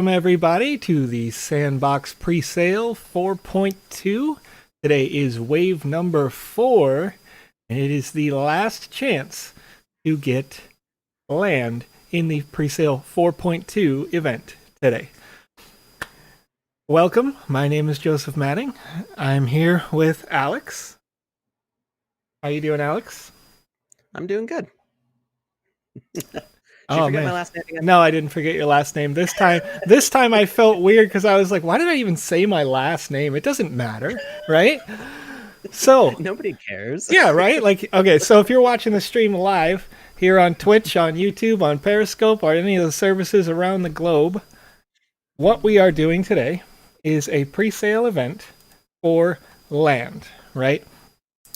Welcome everybody to the Sandbox Presale 4.2. Today is wave number 4, and it is the last chance to get land in the Presale 4.2 event today. Welcome, my name is Joseph Matting. I'm here with Alex. How you doing, Alex? I'm doing good. Did you Oh forget my man. last name again? No, I didn't forget your last name. This time I felt weird because I was like, why did I even say my last name? It doesn't matter, right? So, Nobody cares. yeah, right? Like, okay, so if you're watching the stream live here on Twitch, on YouTube, on Periscope, or any of the services around the globe, what we are doing today is a pre-sale event for land, right?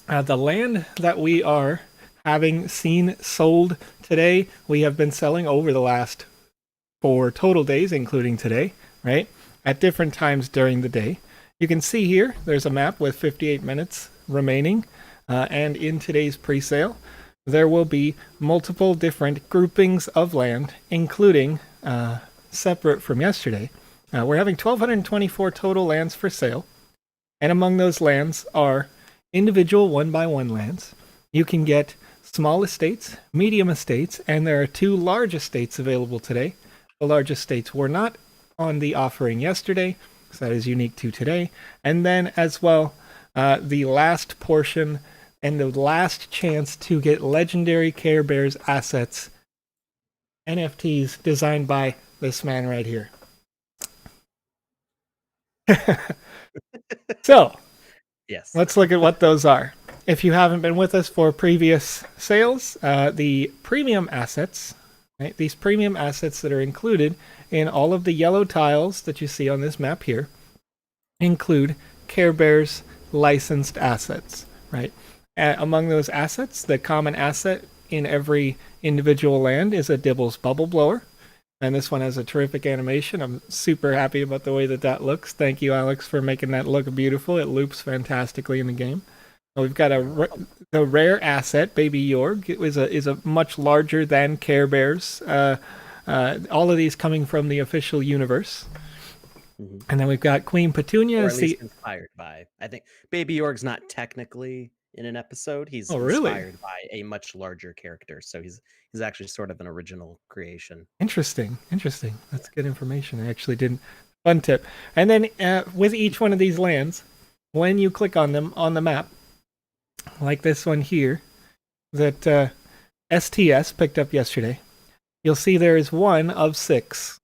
The land that we are having seen sold today, we have been selling over the last 4 total days, including today, right? At different times during the day. You can see here, there's a map with 58 minutes remaining, and in today's pre-sale, there will be multiple different groupings of land, including separate from yesterday. We're having 1,224 total lands for sale, and among those lands are individual one-by-one lands. You can get small estates, medium estates, and there are 2 large estates available today. The largest estates were not on the offering yesterday, so that is unique to today. And then as well, the last portion and the last chance to get legendary Care Bears assets, NFTs designed by this man right here. So, Yes. let's look at what those are. If you haven't been with us for previous sales, the premium assets, right, these premium assets that are included in all of the yellow tiles that you see on this map here, include Care Bears licensed assets, right? Among those assets, the common asset in every individual land is a Dibbles Bubble Blower. And this one has a terrific animation. I'm super happy about the way that looks. Thank you, Alex, for making that look beautiful. It loops fantastically in the game. We've got the rare asset, Baby Yorg. It is a much larger than Care Bears. All of these coming from the official universe. Mm-hmm. And then we've got Queen Petunia. Or at least inspired by. I think Baby Yorg's not technically in an episode. He's inspired by a much larger character. So he's actually sort of an original creation. Interesting. That's good information. I actually didn't. Fun tip. And then with each one of these lands, when you click on them on the map, like this one here, that STS picked up yesterday, you'll see there is one of 6.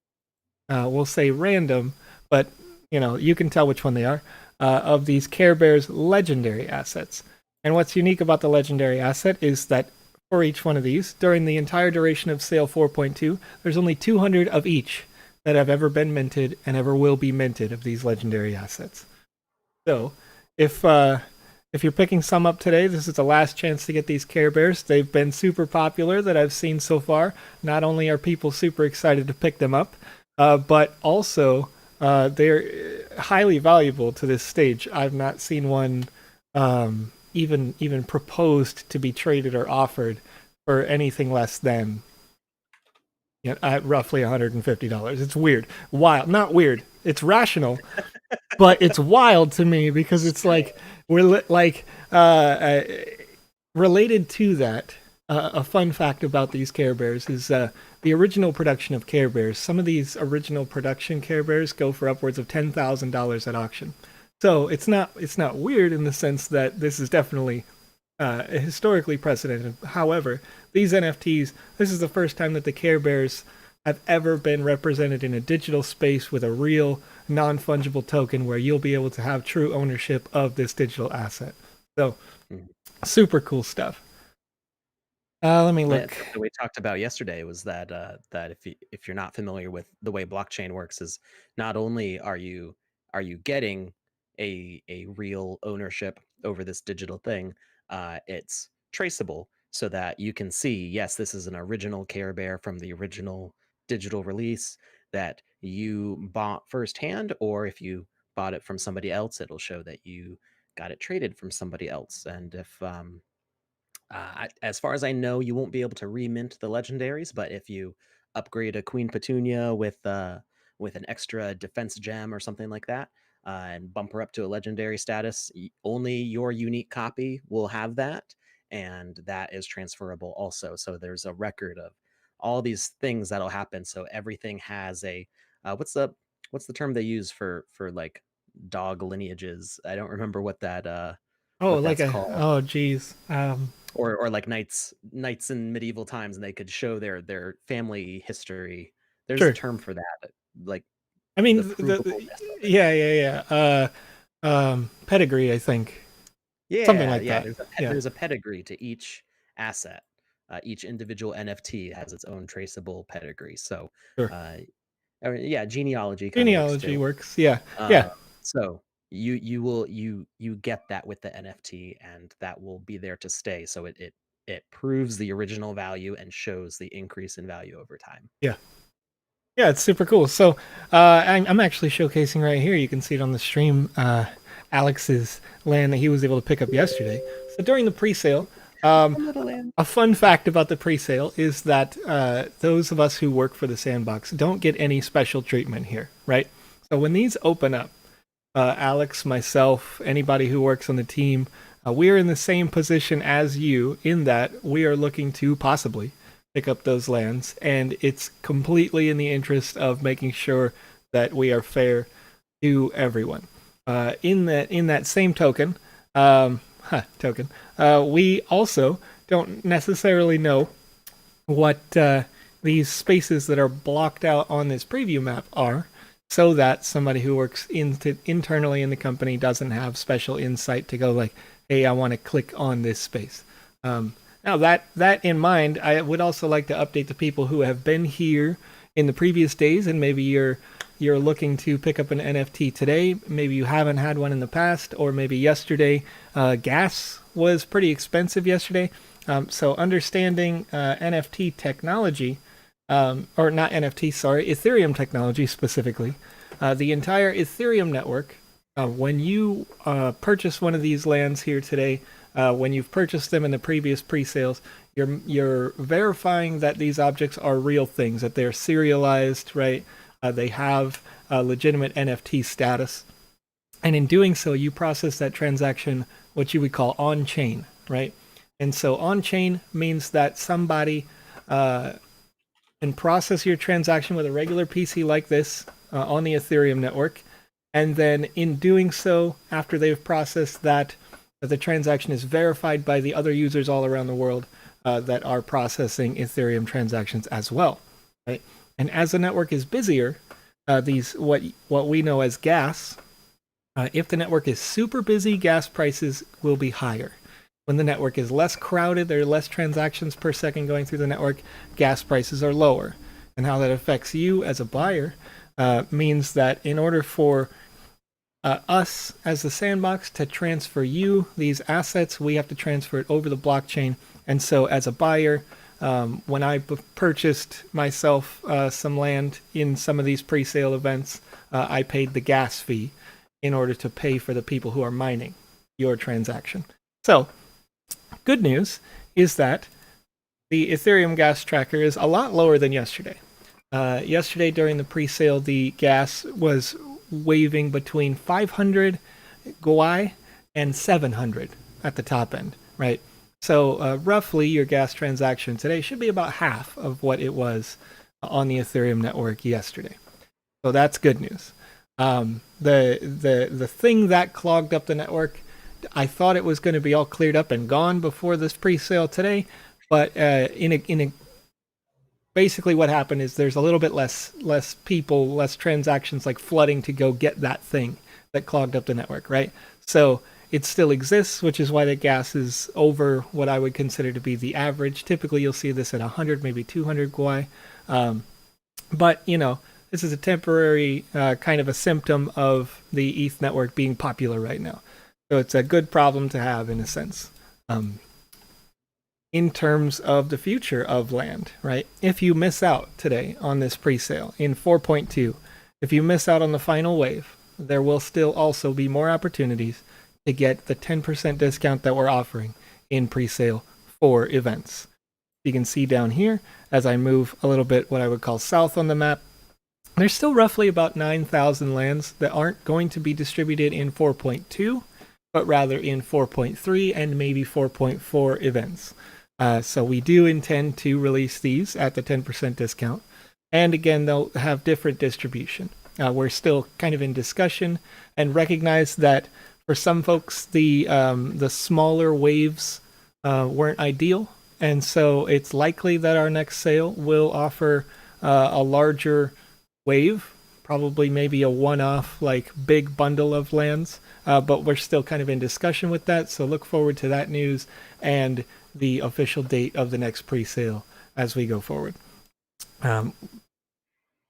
We'll say random, but you can tell which one they are, of these Care Bears legendary assets. And what's unique about the legendary asset is that for each one of these, during the entire duration of Sale 4.2, there's only 200 of each that have ever been minted and ever will be minted of these legendary assets. So, if you're picking some up today, this is the last chance to get these Care Bears. They've been super popular that I've seen so far. Not only are people super excited to pick them up, but also they're highly valuable to this stage. I've not seen one even proposed to be traded or offered for anything less than roughly $150. It's weird, wild, not weird. It's rational, but it's wild to me because it's like we're related to that. A fun fact about these Care Bears is the original production of Care Bears. Some of these original production Care Bears go for upwards of $10,000 at auction. So it's not weird in the sense that this is definitely historically precedented. However, these NFTs, this is the first time that the Care Bears have ever been represented in a digital space with a real non-fungible token where you'll be able to have true ownership of this digital asset. So, super cool stuff. Let me look. What we talked about yesterday was that that if you're not familiar with the way blockchain works, is not only are you getting a real ownership over this digital thing, it's traceable so that you can see, yes, this is an original Care Bear from the original digital release that you bought firsthand, or if you bought it from somebody else, it'll show that you got it traded from somebody else. And if as far as I know, you won't be able to remint the legendaries, but if you upgrade a Queen Petunia with with an extra defense gem or something like that, and bump her up to a legendary status, only your unique copy will have that, and that is transferable also. So there's a record of all these things that'll happen. So everything has a what's the term they use for like dog lineages? I don't remember Oh, what like that's a called. oh geez. Or like knights in medieval times, and they could show their family history. There's a Sure. term for that, like I the mean, provableness of it. yeah, yeah, yeah. Pedigree, I think, something Yeah, like yeah. that. Yeah, There's a pedigree to each asset. Each individual NFT has its own traceable pedigree. So, sure. uh, yeah, genealogy kind of works Genealogy too. works. Yeah, Uh, yeah, so you get that with the NFT, and that will be there to stay. So it proves the original value and shows the increase in value over time. yeah. Yeah, it's super cool. So I'm actually showcasing right here. You can see it on the stream. Alex's land that he was able to pick up yesterday. So during the pre-sale, um, A little land. a fun fact about the pre-sale is that those of us who work for the Sandbox don't get any special treatment here, right? So when these open up, Alex, myself, anybody who works on the team, we are in the same position as you in that we are looking to possibly pick up those lands, and it's completely in the interest of making sure that we are fair to everyone. In that same token, we also don't necessarily know what these spaces that are blocked out on this preview map are, so that somebody who works internally in the company doesn't have special insight to go like, hey, I want to click on this space. Now that in mind, I would also like to update the people who have been here in the previous days, and maybe you're looking to pick up an NFT today. Maybe you haven't had one in the past, or maybe yesterday. Gas was pretty expensive yesterday. So understanding NFT technology, or not NFT, sorry, Ethereum technology specifically, the entire Ethereum network, when you purchase one of these lands here today, when you've purchased them in the previous pre-sales, you're verifying that these objects are real things, that they're serialized, right? They have legitimate NFT status. And in doing so, you process that transaction, what you would call on chain, right? And so on chain means that somebody can process your transaction with a regular PC like this on the Ethereum network. And then in doing so, after they've processed that, the transaction is verified by the other users all around the world that are processing Ethereum transactions as well, right? And as the network is busier, these what we know as gas, if the network is super busy, gas prices will be higher. When the network is less crowded, there are less transactions per second going through the network, gas prices are lower. And how that affects you as a buyer means that in order for us as the Sandbox to transfer you these assets, we have to transfer it over the blockchain. And so as a buyer, when I purchased myself some land in some of these pre-sale events, I paid the gas fee in order to pay for the people who are mining your transaction. So good news is that the Ethereum gas tracker is a lot lower than yesterday. Yesterday during the pre-sale, the gas was waving between 500 Gwei and 700 at the top end, right? So roughly your gas transaction today should be about half of what it was on the Ethereum network yesterday. So that's good news. The thing that clogged up the network, I thought it was going to be all cleared up and gone before this pre-sale today, but basically what happened is there's a little bit less people, less transactions like flooding to go get that thing that clogged up the network, right? So it still exists, which is why the gas is over what I would consider to be the average. Typically, you'll see this at 100, maybe 200 Gwei. But, this is a temporary kind of a symptom of the ETH network being popular right now. So it's a good problem to have in a sense. In terms of the future of land, right? If you miss out today on this pre-sale in 4.2, if you miss out on the final wave, there will still also be more opportunities to get the 10% discount that we're offering in pre-sale for events. You can see down here, as I move a little bit what I would call south on the map, There's still roughly about 9,000 lands that aren't going to be distributed in 4.2, but rather in 4.3 and maybe 4.4 events. So we do intend to release these at the 10% discount. And again, they'll have different distribution. We're still kind of in discussion and recognize that for some folks, the smaller waves weren't ideal. And so it's likely that our next sale will offer a larger wave, probably maybe a one-off like big bundle of lands, but we're still kind of in discussion with that, so look forward to that news and the official date of the next pre-sale as we go forward.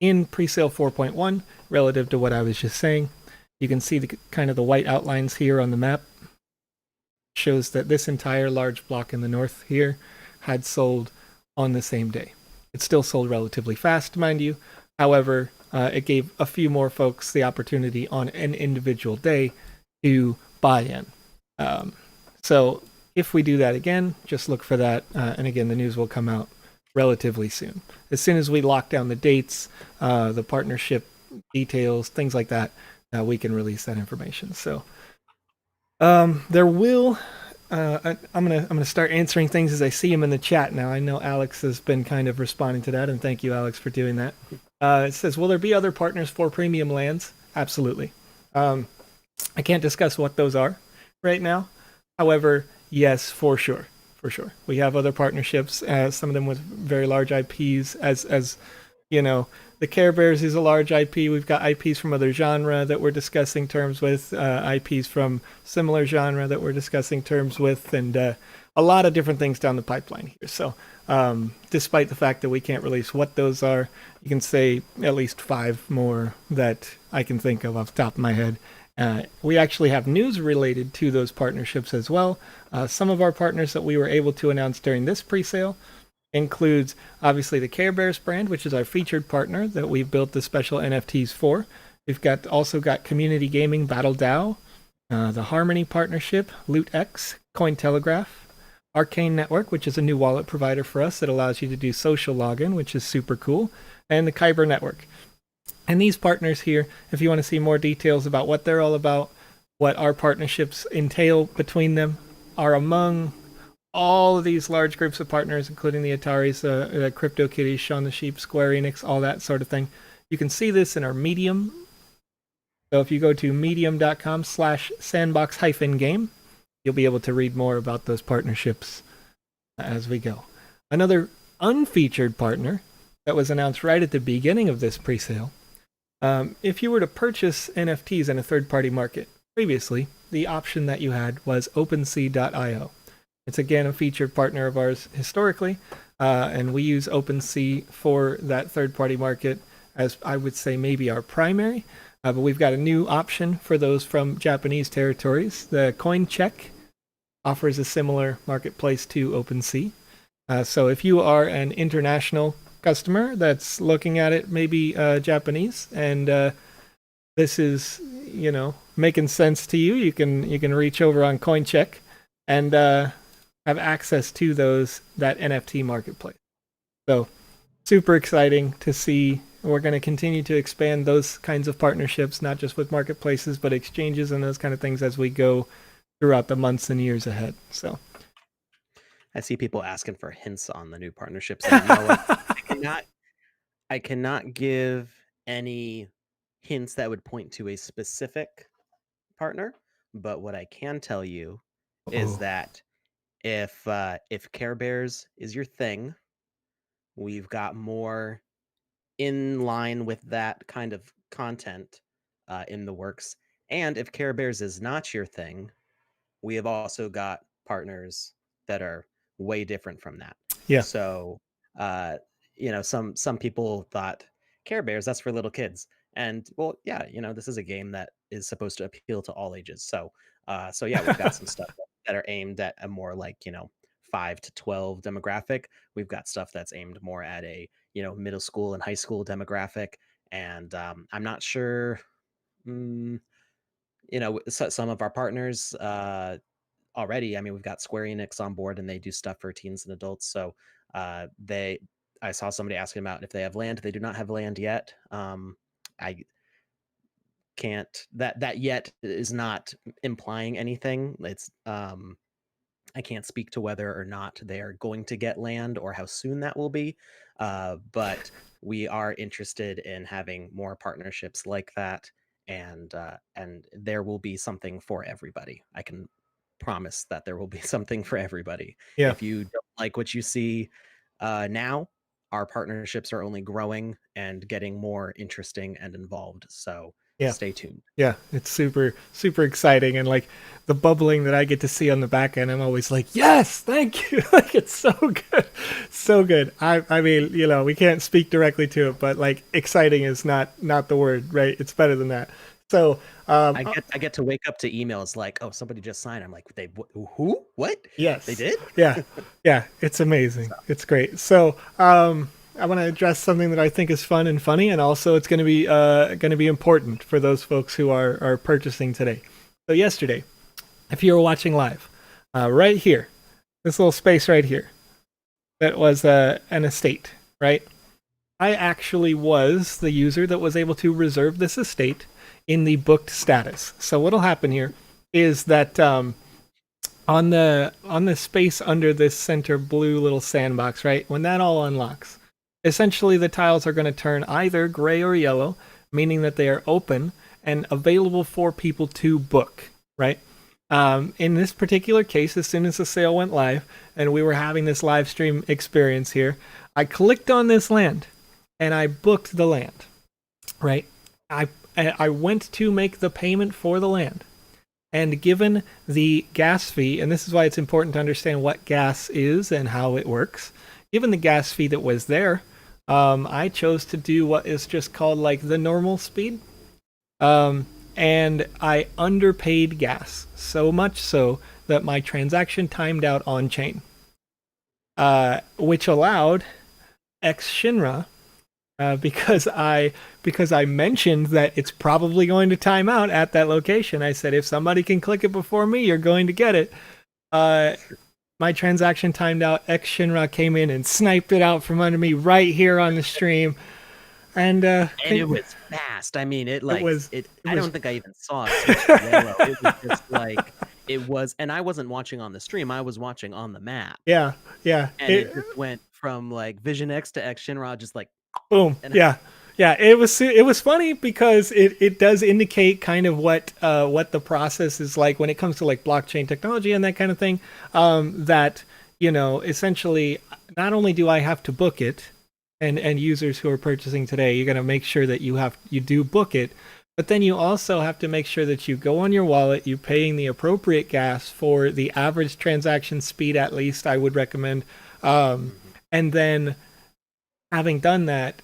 In pre-sale 4.1, relative to what I was just saying, you can see the kind of the white outlines here on the map. Shows that this entire large block in the north here had sold on the same day. It still sold relatively fast, mind you. However, it gave a few more folks the opportunity on an individual day to buy in. So if we do that again, just look for that. And again, the news will come out relatively soon. As soon as we lock down the dates, the partnership details, things like that, we can release that information. So there will. I'm gonna start answering things as I see them in the chat now. I know Alex has been kind of responding to that, and thank you, Alex, for doing that. It says, "Will there be other partners for premium lands?" Absolutely. I can't discuss what those are right now. However, yes, for sure, for sure. We have other partnerships, some of them with very large IPs. As you know, the Care Bears is a large IP. We've got IPs from other genre that we're discussing terms with, IPs from similar genre that we're discussing terms with, and a lot of different things down the pipeline here. So despite the fact that we can't release what those are, you can say at least 5 more that I can think of off the top of my head. We actually have news related to those partnerships as well. Some of our partners that we were able to announce during this pre-sale includes obviously the Care Bears brand, which is our featured partner that we've built the special NFTs for. We've also got Community Gaming Battle DAO, the Harmony Partnership, LootX, Cointelegraph, Arcane Network, which is a new wallet provider for us that allows you to do social login, which is super cool, and the Kyber Network. And these partners here, if you want to see more details about what they're all about, what our partnerships entail between them, are among all of these large groups of partners, including the Ataris, CryptoKitties, Shaun the Sheep, Square Enix, all that sort of thing. You can see this in our Medium. So if you go to medium.com/sandbox-game, you'll be able to read more about those partnerships as we go. Another unfeatured partner that was announced right at the beginning of this pre-sale. If you were to purchase NFTs in a third-party market, previously, the option that you had was OpenSea.io. It's again a featured partner of ours historically, and we use OpenSea for that third-party market as I would say maybe our primary. But we've got a new option for those from Japanese territories. The CoinCheck offers a similar marketplace to OpenSea. So if you are an international customer that's looking at it maybe Japanese, and this is making sense to you, you can reach over on CoinCheck and have access to that NFT marketplace. So super exciting to see. We're going to continue to expand those kinds of partnerships, not just with marketplaces, but exchanges and those kind of things as we go throughout the months and years ahead. So I see people asking for hints on the new partnerships, and no, I cannot give any hints that would point to a specific partner. But what I can tell you is oh, that if Care Bears is your thing, we've got more in line with that kind of content in the works. And if Care Bears is not your thing, we have also got partners that are way different from that. yeah, So, some people thought Care Bears, that's for little kids. And well, yeah, this is a game that is supposed to appeal to all ages. So yeah, we've got some stuff that are aimed at a more like 5 to 12 demographic. We've got stuff that's aimed more at a middle school and high school demographic. And I'm not sure. Mm, some of our partners already. I mean, we've got Square Enix on board, and they do stuff for teens and adults. So they I saw somebody asking about if they have land. They do not have land yet. I can't that yet is not implying anything. It's I can't speak to whether or not they are going to get land or how soon that will be. But we are interested in having more partnerships like that, and there will be something for everybody. I can promise that there will be something for everybody. Yeah. If you don't like what you see now, our partnerships are only growing and getting more interesting and involved. So Yeah. stay tuned. Yeah, it's super, super exciting. And like the bubbling that I get to see on the back end, I'm always like, yes, thank you. Like it's so good. So good. I mean, you know, we can't speak directly to it, but like exciting is not the word, right? It's better than that. So, I get to wake up to emails like, oh, somebody just signed. I'm like, who? What? They yes. did? Yeah. Yeah. It's amazing. So, It's great. So, I want to address something that I think is fun and funny, and also it's going to be important for those folks who are purchasing today. So yesterday, if you were watching live, right here, this little space right here, that was an estate, right? I actually was the user that was able to reserve this estate in the booked status. So what'll happen here is that on the space under this center blue little sandbox, right? When that all unlocks, essentially the tiles are going to turn either gray or yellow, meaning that they are open and available for people to book, right? In this particular case, as soon as the sale went live and we were having this live stream experience here, I clicked on this land and I booked the land, right? I went to make the payment for the land. And given the gas fee, and this is why it's important to understand what gas is and how it works, given the gas fee that was there, I chose to do what is just called like the normal speed. And I underpaid gas, so much so that my transaction timed out on chain, which allowed ex Shinra, because I mentioned that it's probably going to time out at that location. I said if somebody can click it before me, you're going to get it. My transaction timed out. Ex Shinra came in and sniped it out from under me right here on the stream, and it was fast. I mean, it was. I don't think I even saw it switch to yellow. It was just like it was, and I wasn't watching on the stream. I was watching on the map. Yeah, yeah. And it just went from like Vision X to Ex Shinra, just like boom. Yeah. Yeah, it was funny because it does indicate kind of what the process is like when it comes to like blockchain technology and that kind of thing. That you know, essentially, not only do I have to book it, and users who are purchasing today, you're gonna make sure that you do book it, but then you also have to make sure that you go on your wallet, you're paying the appropriate gas for the average transaction speed. At least I would recommend, and then having done that.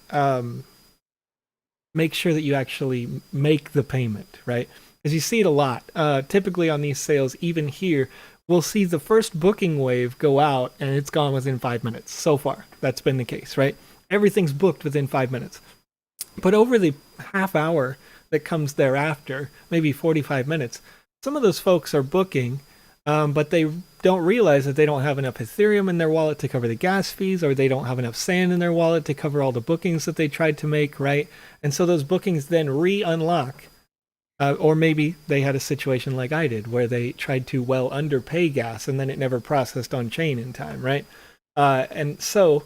Make sure that you actually make the payment, right? Because you see it a lot. Typically on these sales, even here, we'll see the first booking wave go out and it's gone within 5 minutes. So far, that's been the case, right? Everything's booked within 5 minutes. But over the half hour that comes thereafter, maybe 45 minutes, some of those folks are booking, but they don't realize that they don't have enough Ethereum in their wallet to cover the gas fees, or they don't have enough sand in their wallet to cover all the bookings that they tried to make, right? And so those bookings then re-unlock. Or maybe they had a situation like I did, where they tried to well underpay gas and then it never processed on chain in time, right? And so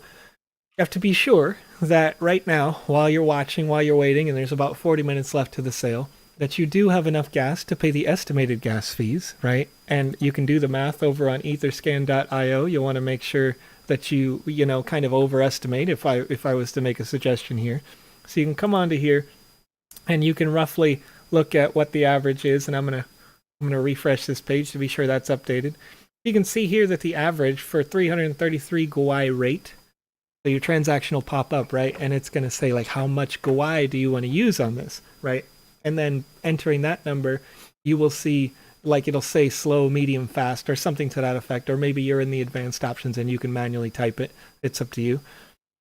you have to be sure that right now, while you're watching, while you're waiting, and there's about 40 minutes left to the sale, that you do have enough gas to pay the estimated gas fees, right? And you can do the math over on etherscan.io. You'll want to make sure that you know, kind of overestimate if I was to make a suggestion here. So you can come onto here and you can roughly look at what the average is, and I'm gonna refresh this page to be sure that's updated. You can see here that the average for 333 Gwei rate, so your transaction will pop up, right? And it's gonna say like how much Gwei do you want to use on this, right? And then entering that number, you will see like it'll say slow, medium, fast, or something to that effect, or maybe you're in the advanced options and you can manually type it. It's up to you.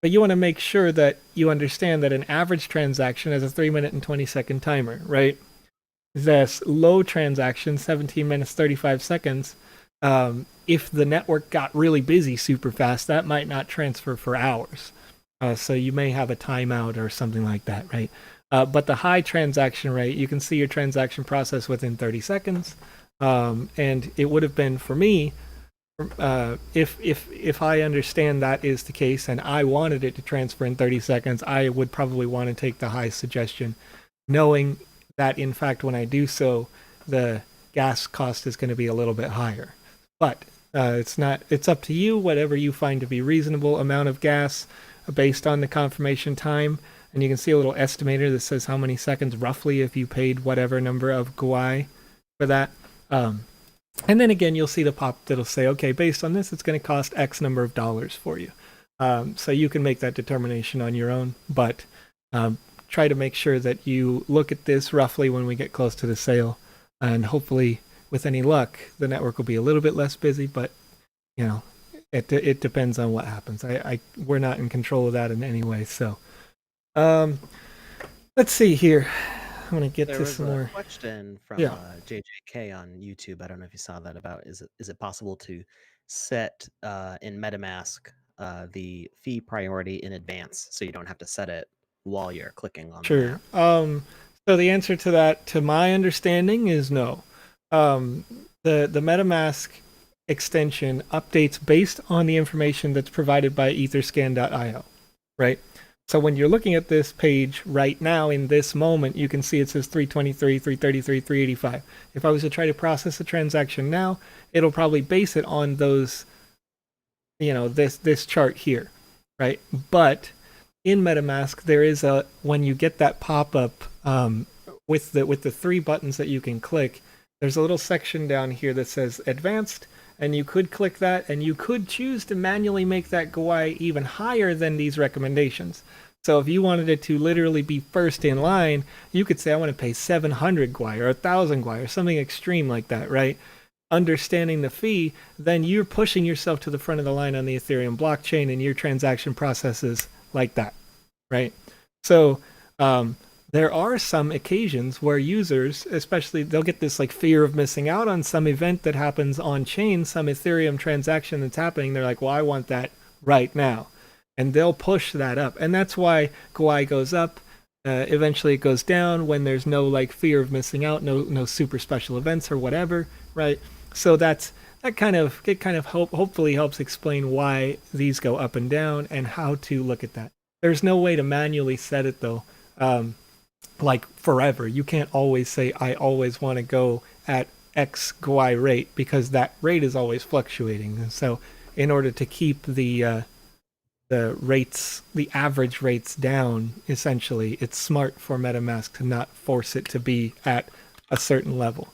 But you want to make sure that you understand that an average transaction has a 3-minute and 20-second timer, right? This low transaction, 17 minutes, 35 seconds, if the network got really busy super fast, that might not transfer for hours. So you may have a timeout or something like that, right? But the high transaction rate, you can see your transaction process within 30 seconds. And it would have been for me, if I understand that is the case and I wanted it to transfer in 30 seconds, I would probably want to take the high suggestion, knowing that in fact when I do so, the gas cost is going to be a little bit higher. But it's not. It's up to you. Whatever you find to be reasonable amount of gas based on the confirmation time. And you can see a little estimator that says how many seconds roughly if you paid whatever number of guai for that. And then again, you'll see the pop that'll say, okay, based on this, it's going to cost X number of dollars for you. So you can make that determination on your own, but try to make sure that you look at this roughly when we get close to the sale. And hopefully, with any luck, the network will be a little bit less busy, but you know, it depends on what happens. We're not in control of that in any way. So, let's see here. I'm gonna get There to was some a more. question from Yeah, JJK on YouTube. I don't know if you saw that about is it possible to set in MetaMask the fee priority in advance so you don't have to set it while you're clicking on the sure. map? So the answer to that, to my understanding, is no. Um, the MetaMask extension updates based on the information that's provided by Etherscan.io, right? So when you're looking at this page right now in this moment, you can see it says 323, 333, 385. If I was to try to process a transaction now, it'll probably base it on those, this chart here, right? But in MetaMask, there is a when you get that pop up with the three buttons that you can click, there's a little section down here that says Advanced, and you could click that, and you could choose to manually make that GUI even higher than these recommendations. So if you wanted it to literally be first in line, you could say I want to pay 700 GUI or 1,000 GUI or something extreme like that, right? Understanding the fee, then you're pushing yourself to the front of the line on the Ethereum blockchain and your transaction processes like that, right? So there are some occasions where users, especially, they'll get this like fear of missing out on some event that happens on chain, some Ethereum transaction that's happening. They're like, well, I want that right now. And they'll push that up. And that's why GUI goes up. Eventually it goes down when there's no like fear of missing out, no super special events or whatever, right? So that kind of hopefully helps explain why these go up and down and how to look at that. There's no way to manually set it though. Like forever. You can't always say I always want to go at X GUI rate because that rate is always fluctuating. And so in order to keep the rates, the average rates down, essentially, it's smart for MetaMask to not force it to be at a certain level.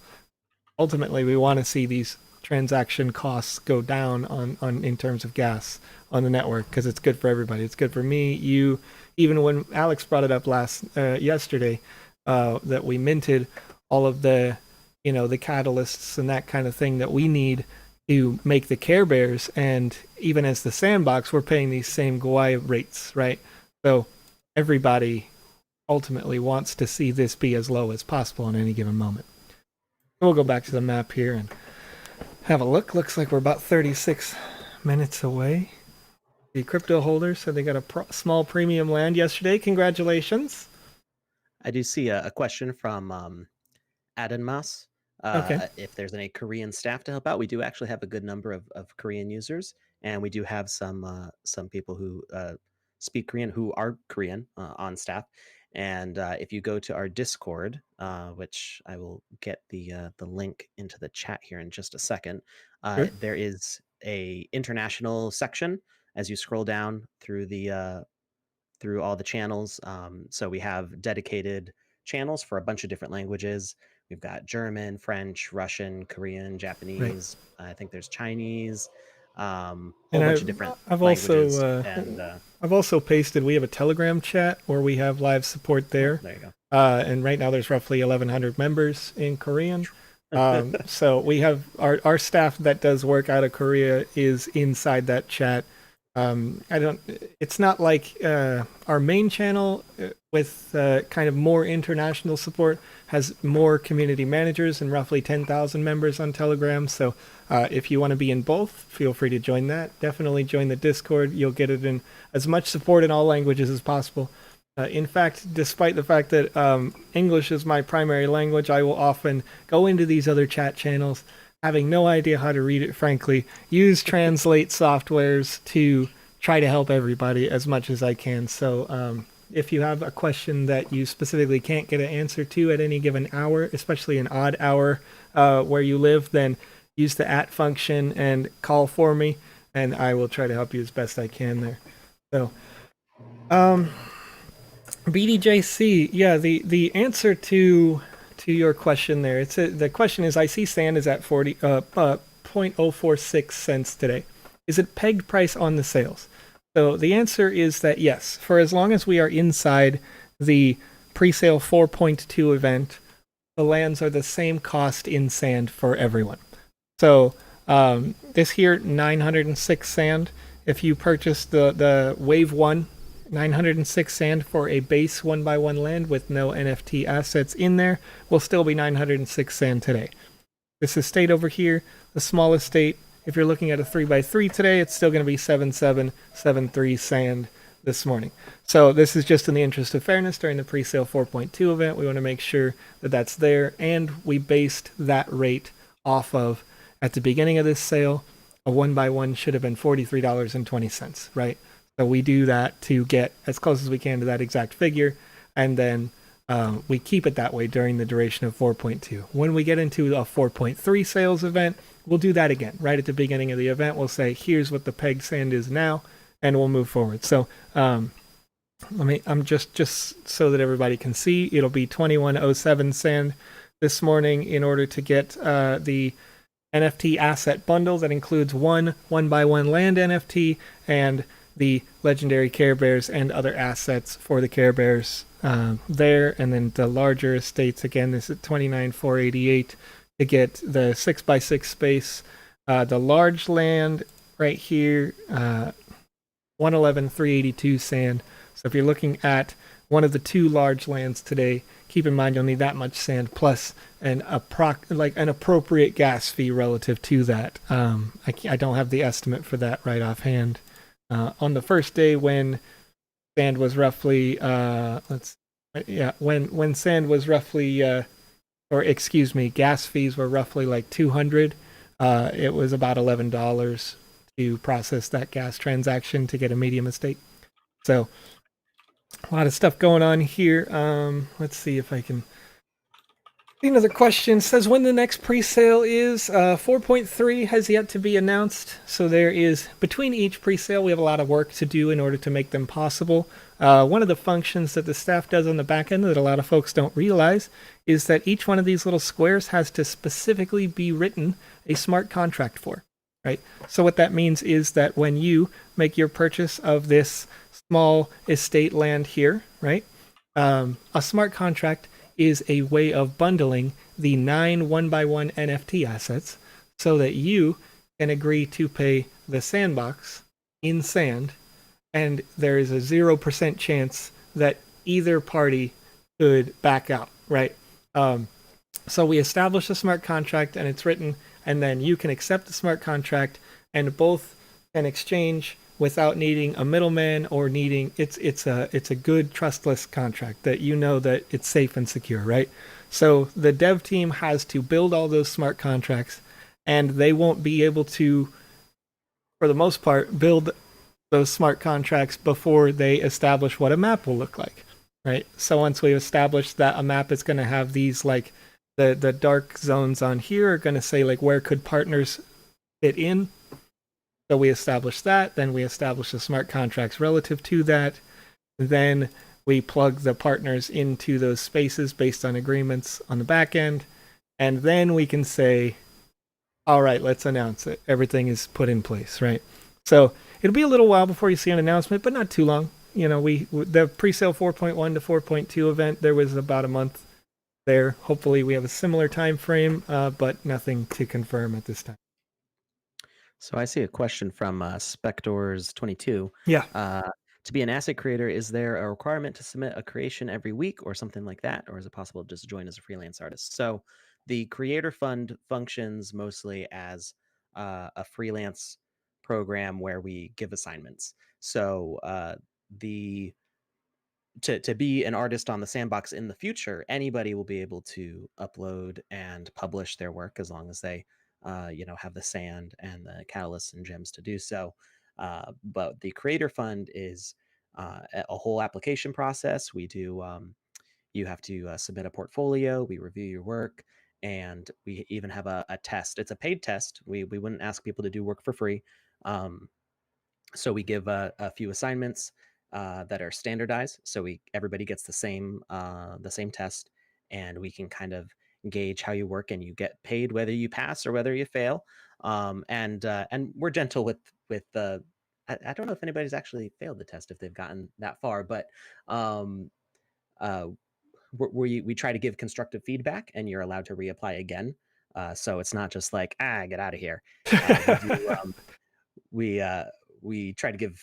Ultimately, we want to see these transaction costs go down on in terms of gas on the network because it's good for everybody. It's good for me, you. Even when Alex brought it up yesterday, that we minted all of the the catalysts and that kind of thing that we need to make the Care Bears, and even as the Sandbox, we're paying these same GUI rates, right? So everybody ultimately wants to see this be as low as possible in any given moment. We'll go back to the map here and have a look. Looks like we're about 36 minutes away. The crypto holders said they got a small premium land yesterday. Congratulations. I do see a question from Adenmas. Okay. If there's any Korean staff to help out, we do actually have a good number of Korean users, and we do have some people who speak Korean who are Korean on staff. And if you go to our Discord, which I will get the link into the chat here in just a second, Sure. there is a international section as you scroll down through all the channels. So we have dedicated channels for a bunch of different languages. We've got German, French, Russian, Korean, Right. Japanese. I think there's Chinese, whole And bunch of different I've languages. also And I've also pasted. We have a Telegram chat where we have live support there. there you go. And right now there's roughly 1,100 members in Korean. So we have our staff that does work out of Korea is inside that chat. I don't. It's not like our main channel with kind of more international support has more community managers and roughly 10,000 members on Telegram. So if you want to be in both, feel free to join that. Definitely join the Discord. You'll get it in as much support in all languages as possible. In fact, despite the fact that English is my primary language, I will often go into these other chat channels having no idea how to read it, frankly, use translate softwares to try to help everybody as much as I can. So if you have a question that you specifically can't get an answer to at any given hour, especially an odd hour where you live, then use the @ function and call for me, and I will try to help you as best I can there. So, BDJC, yeah, the answer to your question there, the question is, I see sand is at 0.046 cents today. Is it pegged price on the sales? So the answer is that yes, for as long as we are inside the pre-sale 4.2 event, the lands are the same cost in sand for everyone. So this here, 906 sand. If you purchase the wave 1, 906 sand for a base 1x1 land with no NFT assets in there will still be 906 sand today. This is state over here, the smallest state. If you're looking at a 3x3 today, it's still going to be 7773 sand this morning. So this is just in the interest of fairness during the pre-sale 4.2 event. We want to make sure that that's there, and we based that rate off of, at the beginning of this sale, a 1x1 should have been $43.20, right? So we do that to get as close as we can to that exact figure, and then we keep it that way during the duration of 4.2. When we get into a 4.3 sales event, we'll do that again. Right at the beginning of the event, we'll say, here's what the pegged sand is now, and we'll move forward. So I'm just so that everybody can see, it'll be 2107 sand this morning in order to get the NFT asset bundle that includes one 1x1 land NFT and the legendary Care Bears and other assets for the Care Bears there. And then the larger estates, again, this is 29,488 to get the 6x6 space. The large land right here, 111,382 sand. So if you're looking at one of the two large lands today, keep in mind you'll need that much sand plus an appropriate gas fee relative to that. I don't have the estimate for that right offhand. On the first day when sand was roughly when sand was roughly gas fees were roughly like 200, it was about $11 to process that gas transaction to get a medium estate. So a lot of stuff going on here. Let's see if I can. Another question says when the next pre-sale is. 4.3 has yet to be announced, so there is, between each pre-sale, we have a lot of work to do in order to make them possible. One of the functions that the staff does on the back end that a lot of folks don't realize is that each one of these little squares has to specifically be written a smart contract for, right? So what that means is that when you make your purchase of this small estate land here, right, a smart contract is a way of bundling the 9 1x1 NFT assets so that you can agree to pay the Sandbox in sand, and there is a 0% chance that either party could back out, right? So we establish a smart contract and it's written, and then you can accept the smart contract and both can exchange without needing a middleman or needing it's a good trustless contract that you know that it's safe and secure, right? So the dev team has to build all those smart contracts, and they won't be able to, for the most part, build those smart contracts before they establish what a map will look like, right? So once we establish that a map is going to have these, like the dark zones on here are going to say like where could partners fit in. So we establish that, then we establish the smart contracts relative to that. Then we plug the partners into those spaces based on agreements on the back end. And then we can say, all right, let's announce it. Everything is put in place, right? So it'll be a little while before you see an announcement, but not too long. You know, the pre-sale 4.1 to 4.2 event, there was about a month there. Hopefully we have a similar time frame, but nothing to confirm at this time. So I see a question from Spectors22. Yeah. Uh, to be an asset creator, is there a requirement to submit a creation every week or something like that? Or is it possible to just join as a freelance artist? So the Creator Fund functions mostly as a freelance program where we give assignments. So the to be an artist on the Sandbox in the future, anybody will be able to upload and publish their work as long as they, have the sand and the catalysts and gems to do so. But the Creator Fund is a whole application process. We do. You have to submit a portfolio. We review your work, and we even have a test. It's a paid test. We wouldn't ask people to do work for free. Um, so we give a few assignments that are standardized, so we everybody gets the same test, and we can kind of gauge how you work, and you get paid whether you pass or whether you fail. And we're gentle with the. I don't know if anybody's actually failed the test if they've gotten that far, but um, uh, we try to give constructive feedback, and you're allowed to reapply again. So it's not just like get out of here. We do we uh, we try to give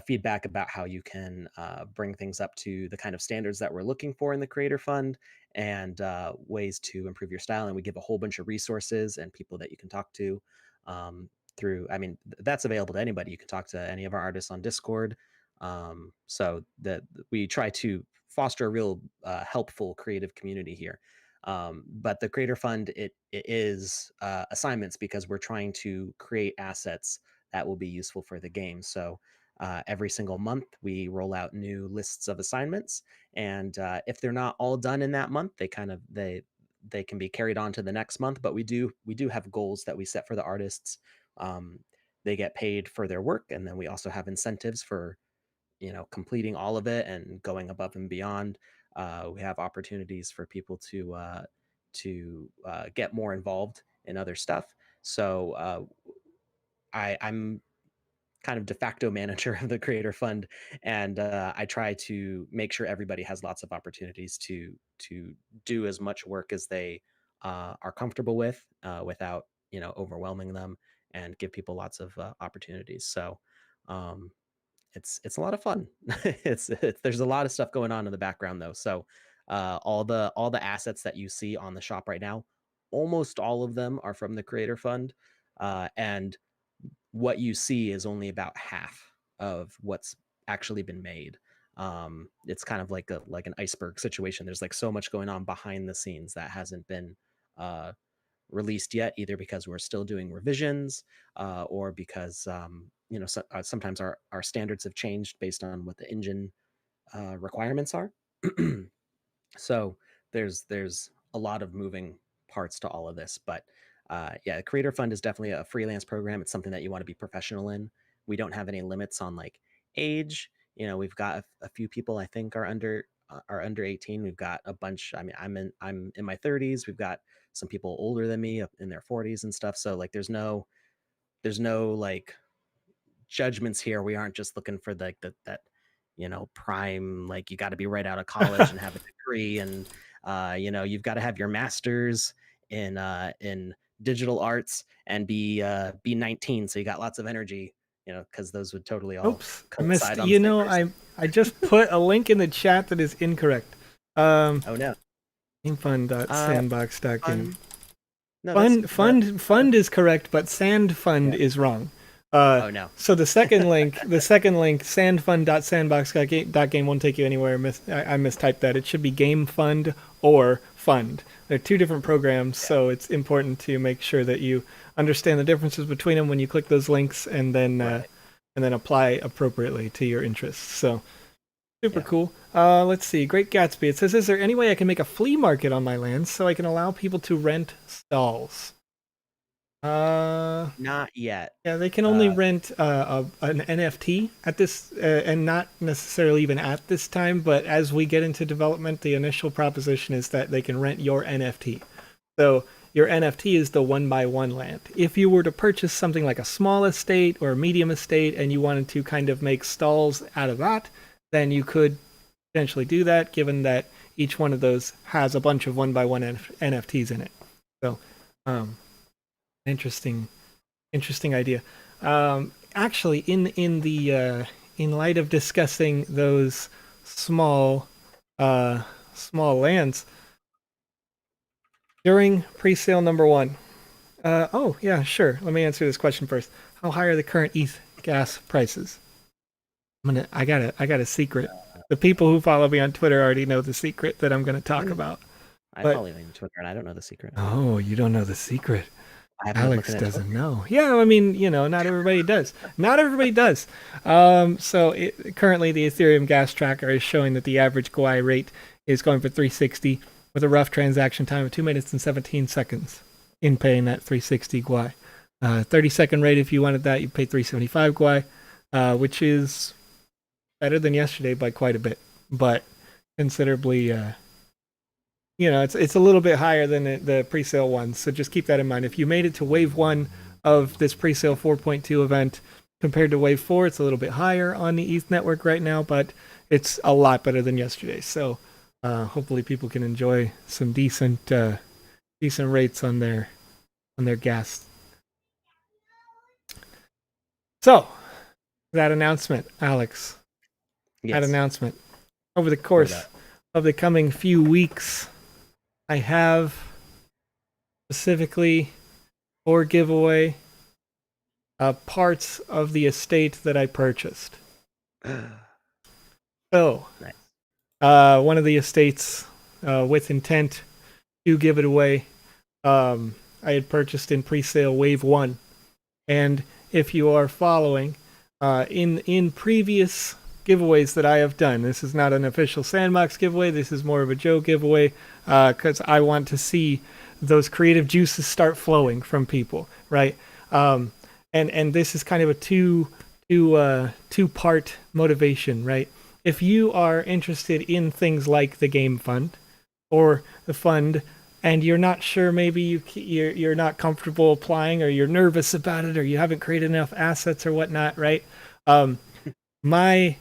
feedback about how you can bring things up to the kind of standards that we're looking for in the Creator Fund, and ways to improve your style. And we give a whole bunch of resources and people that you can talk to through. I mean, that's available to anybody. You can talk to any of our artists on Discord. So that we try to foster a real helpful creative community here. But the Creator Fund, it is assignments because we're trying to create assets that will be useful for the game. So every single month we roll out new lists of assignments, and if they're not all done in that month, they can be carried on to the next month. But we do have goals that we set for the artists. Um, they get paid for their work, and then we also have incentives for completing all of it and going above and beyond. We have opportunities for people to get more involved in other stuff. So I'm kind of de facto manager of the Creator Fund, and I try to make sure everybody has lots of opportunities to do as much work as they are comfortable with, without overwhelming them, and give people lots of opportunities. So um, it's a lot of fun. There's a lot of stuff going on in the background though. So all the assets that you see on the shop right now, almost all of them are from the Creator Fund, and what you see is only about half of what's actually been made. It's kind of like an iceberg situation. There's like so much going on behind the scenes that hasn't been uh, released yet, either because we're still doing revisions, or because sometimes our standards have changed based on what the engine requirements are. So there's a lot of moving parts to all of this, but yeah, the Creator Fund is definitely a freelance program. It's something that you want to be professional in. We don't have any limits on like age. We've got a few people I think are under 18. We've got a bunch. I mean, I'm in my 30s. We've got some people older than me up in their 40s and stuff. So like there's no like judgments here. We aren't just looking for like that prime, like you got to be right out of college and have a degree, and you've got to have your master's in digital arts and be 19, so you got lots of energy, because those would totally all Oops, I missed. coincide on the same person. I just put a link in the chat that is incorrect. Oh no. Gamefund.sandbox.game. Fun. No, that's Fund is correct, but Sand Fund yeah. is wrong. Oh no. So the second link, sandfund.sandbox.game won't take you anywhere. I mistyped that. It should be Game Fund or Fund. They're two different programs, so it's important to make sure that you understand the differences between them when you click those links, and then Right. apply appropriately to your interests. So super Yeah. cool. Let's see. Great Gatsby. It says, is there any way I can make a flea market on my land so I can allow people to rent stalls? Not yet. Yeah, they can only rent an NFT at this, and not necessarily even at this time. But as we get into development, the initial proposition is that they can rent your NFT. So your NFT is the 1x1 land. If you were to purchase something like a small estate or a medium estate, and you wanted to kind of make stalls out of that, then you could potentially do that, given that each one of those has a bunch of 1x1 NFTs in it. So, interesting Interesting idea. Actually, in light of discussing those small small lands during pre-sale number one. Oh yeah, sure. Let me answer this question first. How high are the current ETH gas prices? I got a secret. The people who follow me on Twitter already know the secret that I'm gonna talk about. I But follow you on Twitter, and I don't know the secret. oh, you don't know the secret. I haven't been Alex looking at Twitter. doesn't know. Yeah, I mean, not everybody does. Not everybody does. Currently, the Ethereum gas tracker is showing that the average GUI rate is going for 360 with a rough transaction time of 2 minutes and 17 seconds in paying that 360 GUI. 30-second rate, if you wanted that, you'd pay 375 GUI, which is better than yesterday by quite a bit, but considerably it's a little bit higher than the pre-sale one. So just keep that in mind. If you made it to wave 1 of this pre-sale 4.2 event compared to wave 4, it's a little bit higher on the ETH network right now, but it's a lot better than yesterday. So hopefully people can enjoy some decent rates on their gas. So that announcement, Alex, that Yes. announcement over the What course about? of the coming few weeks, I have specifically for giveaway parts of the estate that I purchased. So, Nice. one of the estates with intent to give it away, I had purchased in pre-sale wave 1. And if you are following, in previous giveaways that I have done, this is not an official Sandbox giveaway, this is more of a Joe giveaway, because I want to see those creative juices start flowing from people, right? And this is kind of a two-part motivation, right? If you are interested in things like the game fund or the fund, and you're not sure, maybe you're not comfortable applying, or you're nervous about it, or you haven't created enough assets or whatnot, right? Um, my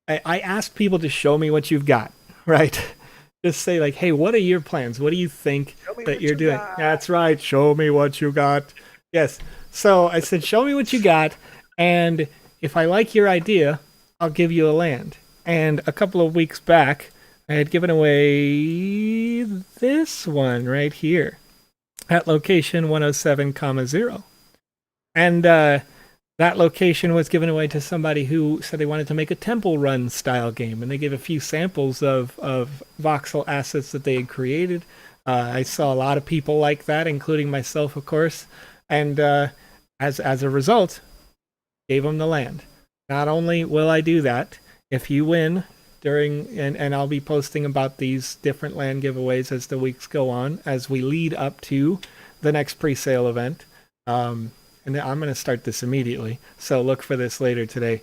I ask people to show me what you've got, right? Just say like, hey, what are your plans? What do you think Show me that what you're you doing? got. That's right. Show me what you got. Yes. So I said, show me what you got, and if I like your idea, I'll give you a land. And a couple of weeks back, I had given away this one right here at location 107, 0. And that location was given away to somebody who said they wanted to make a temple run style game, and they gave a few samples of voxel assets that they had created. I saw a lot of people like that, including myself, of course, and as a result, gave them the land. Not only will I do that, if you win and I'll be posting about these different land giveaways as the weeks go on, as we lead up to the next pre-sale event. And I'm going to start this immediately, so look for this later today.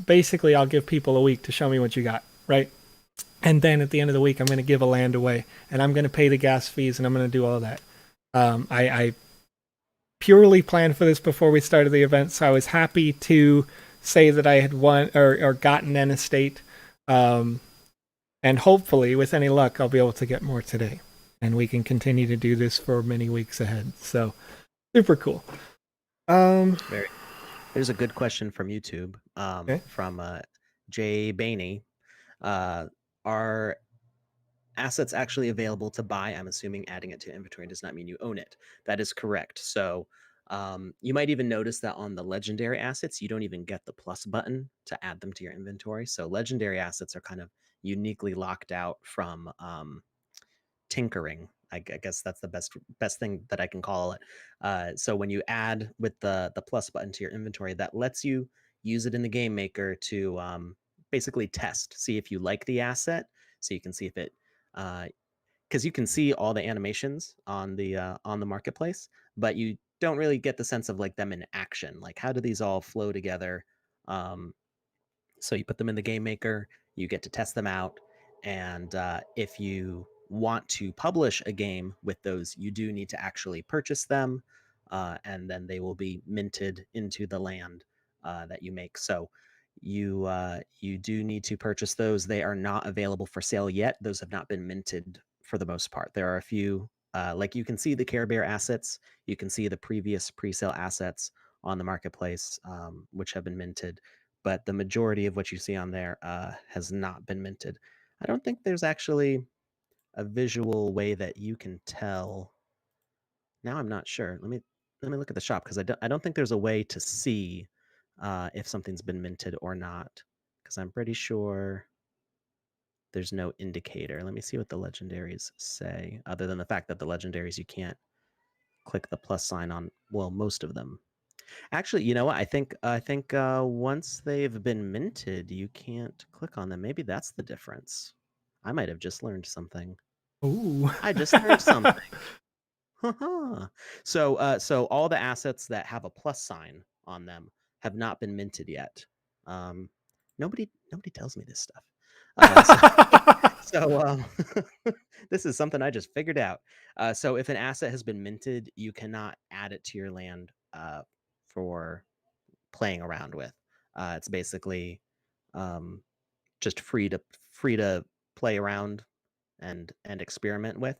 Basically, I'll give people a week to show me what you got, right? And then at the end of the week, I'm going to give a land away, and I'm going to pay the gas fees, and I'm going to do all that. I purely planned for this before we started the event, so I was happy to say that I had won or gotten an estate. And hopefully, with any luck, I'll be able to get more today. And we can continue to do this for many weeks ahead. So, super cool. Very. There's a good question from YouTube, Okay. from Jay Bainey. Are assets actually available to buy? I'm assuming adding it to inventory does not mean you own it. That is correct. So you might even notice that on the legendary assets, you don't even get the plus button to add them to your inventory. So legendary assets are kind of uniquely locked out from tinkering. I guess that's the best thing that I can call it. So when you add with the plus button to your inventory, that lets you use it in the game maker to basically test, see if you like the asset, so you can see if it, because you can see all the animations on the marketplace, but you don't really get the sense of like them in action. Like how do these all flow together? Um, so you put them in the game maker, you get to test them out, and if you want to publish a game with those, you do need to actually purchase them, and then they will be minted into the land that you make. So you do need to purchase those. They are not available for sale yet. Those have not been minted for the most part. There are a few like you can see the Care Bear assets, you can see the previous pre-sale assets on the marketplace, which have been minted, but the majority of what you see on there has not been minted. I don't think there's actually a visual way that you can tell. Now I'm not sure. Let me look at the shop because I don't think there's a way to see if something's been minted or not. Because I'm pretty sure there's no indicator. Let me see what the legendaries say, other than the fact that the legendaries you can't click the plus sign on. Well, most of them. Actually, you know what? I think once they've been minted, you can't click on them. Maybe that's the difference. I might have just learned something. Ooh. I just learned something. Haha. So all the assets that have a plus sign on them have not been minted yet. Um, nobody tells me this stuff. So so this is something I just figured out. So if an asset has been minted, you cannot add it to your land for playing around with. It's basically um, just free to play around and experiment with.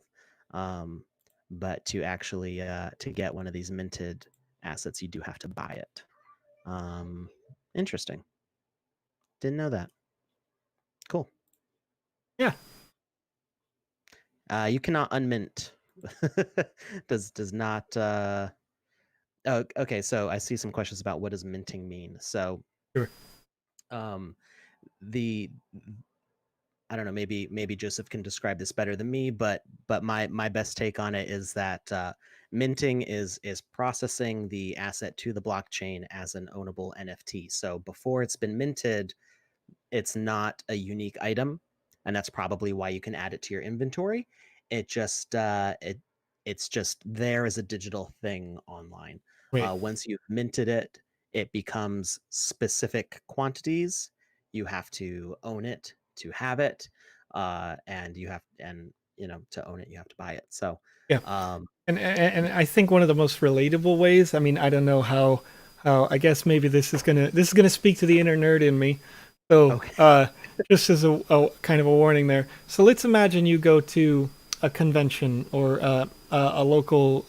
Um, but to actually to get one of these minted assets, you do have to buy it. Interesting. Didn't know that. Cool. Yeah. You cannot unmint. does not. Oh, okay. So I see some questions about what does minting mean. So, Sure. um, the I don't know. Maybe Joseph can describe this better than me, but my best take on it is that minting is processing the asset to the blockchain as an ownable NFT. So before it's been minted, it's not a unique item, and that's probably why you can add it to your inventory. It's just there as a digital thing online. Wait. Once you've minted it, it becomes specific quantities. You have to own it to have it, and to own it, you have to buy it. So, Yeah. um, And I think one of the most relatable ways, I mean, I don't know how I guess maybe this is gonna speak to the inner nerd in me. So okay, just as a kind of a warning there. So let's imagine you go to a convention or a local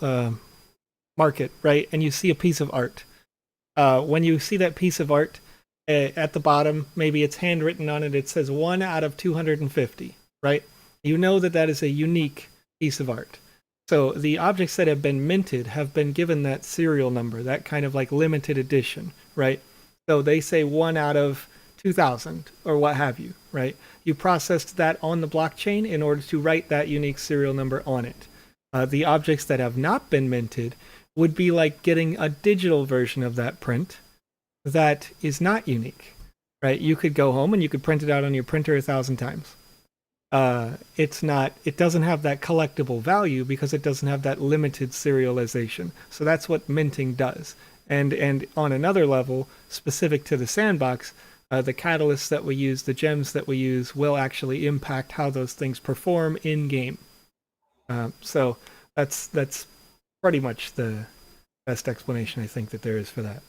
market, right? And you see a piece of art. When you see that piece of art at the bottom, maybe it's handwritten on it. It says 1 out of 250, right? You know that that is a unique piece of art. So the objects that have been minted have been given that serial number, that kind of like limited edition, right? So they say 1 out of 2,000 or what have you, right? You processed that on the blockchain in order to write that unique serial number on it. The objects that have not been minted would be like getting a digital version of that print that is not unique, right? You could go home and you could print it out on your printer 1,000 times. It's not. It doesn't have that collectible value because it doesn't have that limited serialization. So that's what minting does. And on another level, specific to the sandbox, the catalysts that we use, the gems that we use, will actually impact how those things perform in game. So that's pretty much the best explanation I think that there is for that.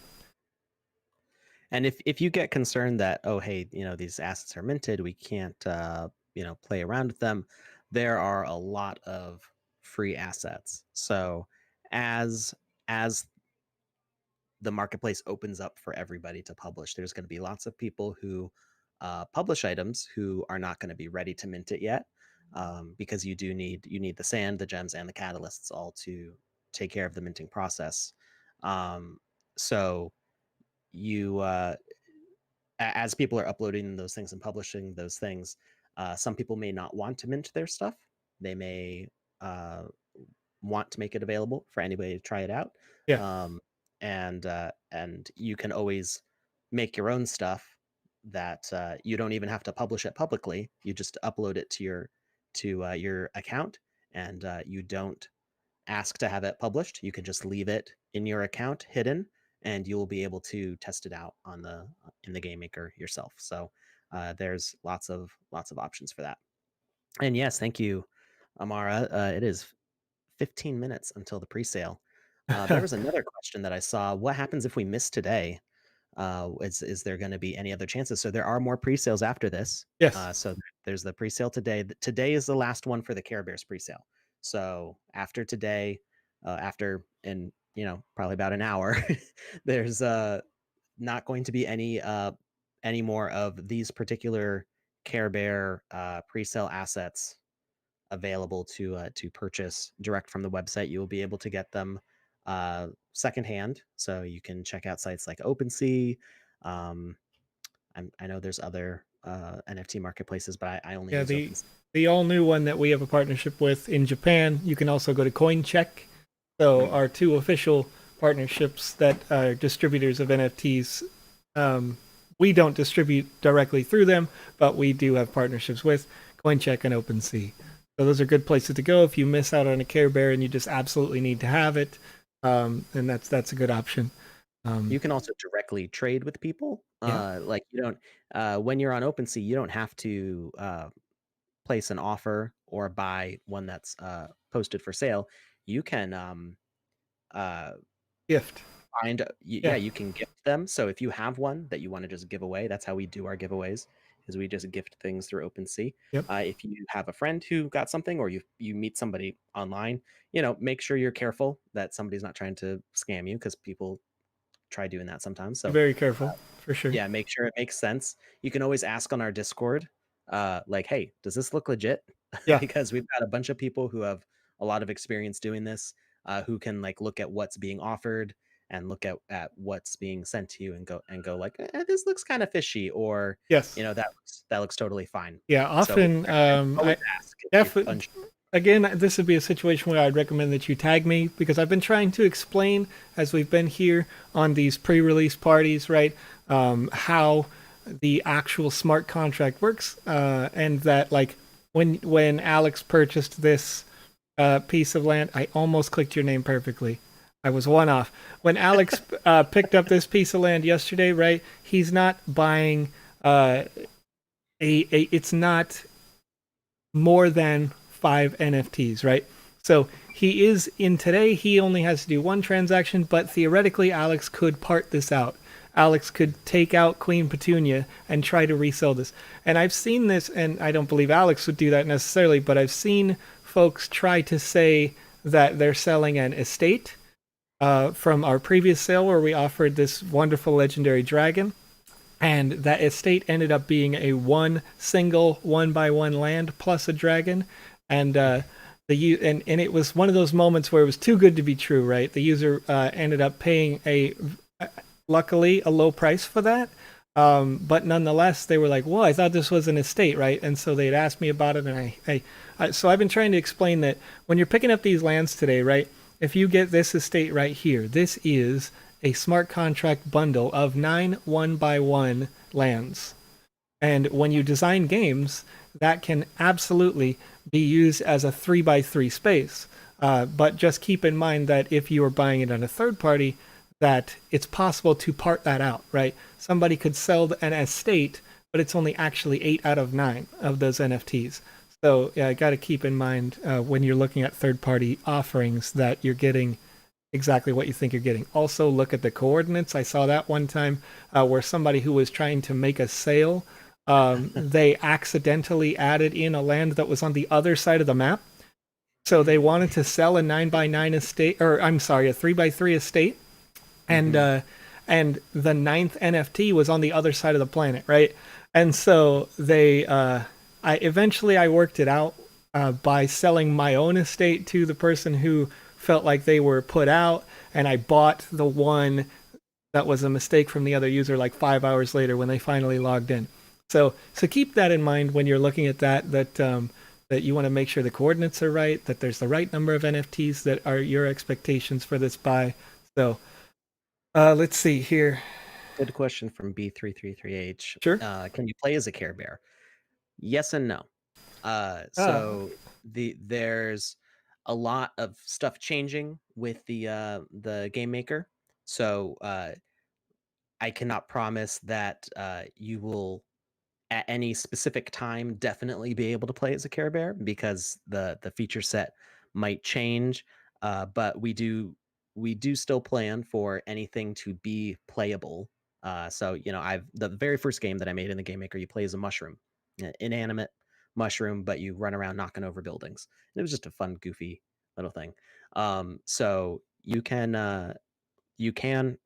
and if you get concerned that, oh hey, these assets are minted, we can't play around with them, there are a lot of free assets. So as the marketplace opens up for everybody to publish, there's going to be lots of people who publish items who are not going to be ready to mint it yet, because you need the sand, the gems, and the catalysts all to take care of the minting process. So you as people are uploading those things and publishing those things, some people may not want to mint their stuff. They may uh, want to make it available for anybody to try it out. Yeah, And you can always make your own stuff that you don't even have to publish it publicly. You just upload it to your account, and you don't ask to have it published. You can just leave it in your account hidden, and you will be able to test it out in the game maker yourself. So there's lots of options for that. And yes, thank you, Amara. It is 15 minutes until the pre-sale. There was another question that I saw. What happens if we miss today? Is there going to be any other chances? So there are more pre-sales after this. yes. So there's the pre-sale today. Today is the last one for the Care Bears pre-sale. So after today, after in probably about an hour, there's not going to be any more of these particular Care Bear pre-sale assets available to purchase direct from the website. You will be able to get them secondhand, so you can check out sites like OpenSea. Um, I know there's other NFT marketplaces, but I only Yeah, use the OpenSea. the all new one that we have a partnership with in Japan. You can also go to CoinCheck. So Mm. our two official partnerships that are distributors of NFTs. Um, we don't distribute directly through them, but we do have partnerships with CoinCheck and OpenSea. So those are good places to go if you miss out on a Care Bear and you just absolutely need to have it. And that's a good option. Um, You can also directly trade with people. yeah, Like you don't when you're on OpenSea, you don't have to place an offer or buy one that's posted for sale. You can uh, gift. yeah, Yeah, you can gift them. So if you have one that you want to just give away, that's how we do our giveaways, is we just gift things through OpenSea. yep, If you have a friend who got something, or you meet somebody online, make sure you're careful that somebody's not trying to scam you, because people try doing that sometimes. be So very careful for sure. yeah, make sure it makes sense. You can always ask on our Discord, like, "Hey, does this look legit?" Yeah, Because we've got a bunch of people who have a lot of experience doing this, who can like look at what's being offered and look at what's being sent to you, and go like, "This looks kind of fishy," or yes, that looks totally fine. yeah. So we Often, recommend always I ask if definitely unsure. again, this would be a situation where I'd recommend that you tag me because I've been trying to explain as we've been here on these pre-release parties, right? How the actual smart contract works, and that like when Alex purchased this piece of land, I almost clicked your name perfectly. I was one off. When Alex picked up this piece of land yesterday, right? He's not buying uh, a. It's not more than 5 NFTs, right? So he is in today, he only has to do one transaction, but theoretically, Alex could part this out. Alex could take out Queen Petunia and try to resell this. And I've seen this, and I don't believe Alex would do that necessarily, but I've seen folks try to say that they're selling an estate from our previous sale where we offered this wonderful legendary dragon, and that estate ended up being a one single 1 by 1 land plus a dragon, and and it was one of those moments where it was too good to be true, right? The user ended up paying a luckily a low price for that, but nonetheless they were like, "Well, I thought this was an estate, right?" And so they'd asked me about it, and so I've been trying to explain that when you're picking up these lands today, right? If you get this estate right here, this is a smart contract bundle of 9 1 by 1 lands. And when you design games, that can absolutely be used as a 3 by 3 space. But just keep in mind that if you are buying it on a third party, that it's possible to part that out, right? Somebody could sell an estate, but it's only actually 8 out of 9 of those NFTs. So yeah, I got to keep in mind when you're looking at third party offerings that you're getting exactly what you think you're getting. Also, look at the coordinates. I saw that one time where somebody who was trying to make a sale, they accidentally added in a land that was on the other side of the map. So they wanted to sell a 9 by 9 estate, or I'm sorry, a 3 by 3 estate, and Hmm. the ninth NFT was on the other side of the planet, right? And so I eventually I worked it out by selling my own estate to the person who felt like they were put out, and I bought the one that was a mistake from the other user like 5 hours later when they finally logged in. So keep that in mind when you're looking at that you want to make sure the coordinates are right, that there's the right number of NFTs that are your expectations for this buy. So let's see here. Good question from B333H. Sure. Can you play as a Care Bear? Yes and no. Uh, So there's a lot of stuff changing with the game maker. So I cannot promise that you will at any specific time definitely be able to play as a Care Bear, because the feature set might change. But we do still plan for anything to be playable. So I've the very first game that I made in the game maker, you play as a mushroom, inanimate mushroom, but you run around knocking over buildings. And it was just a fun, goofy little thing. So you can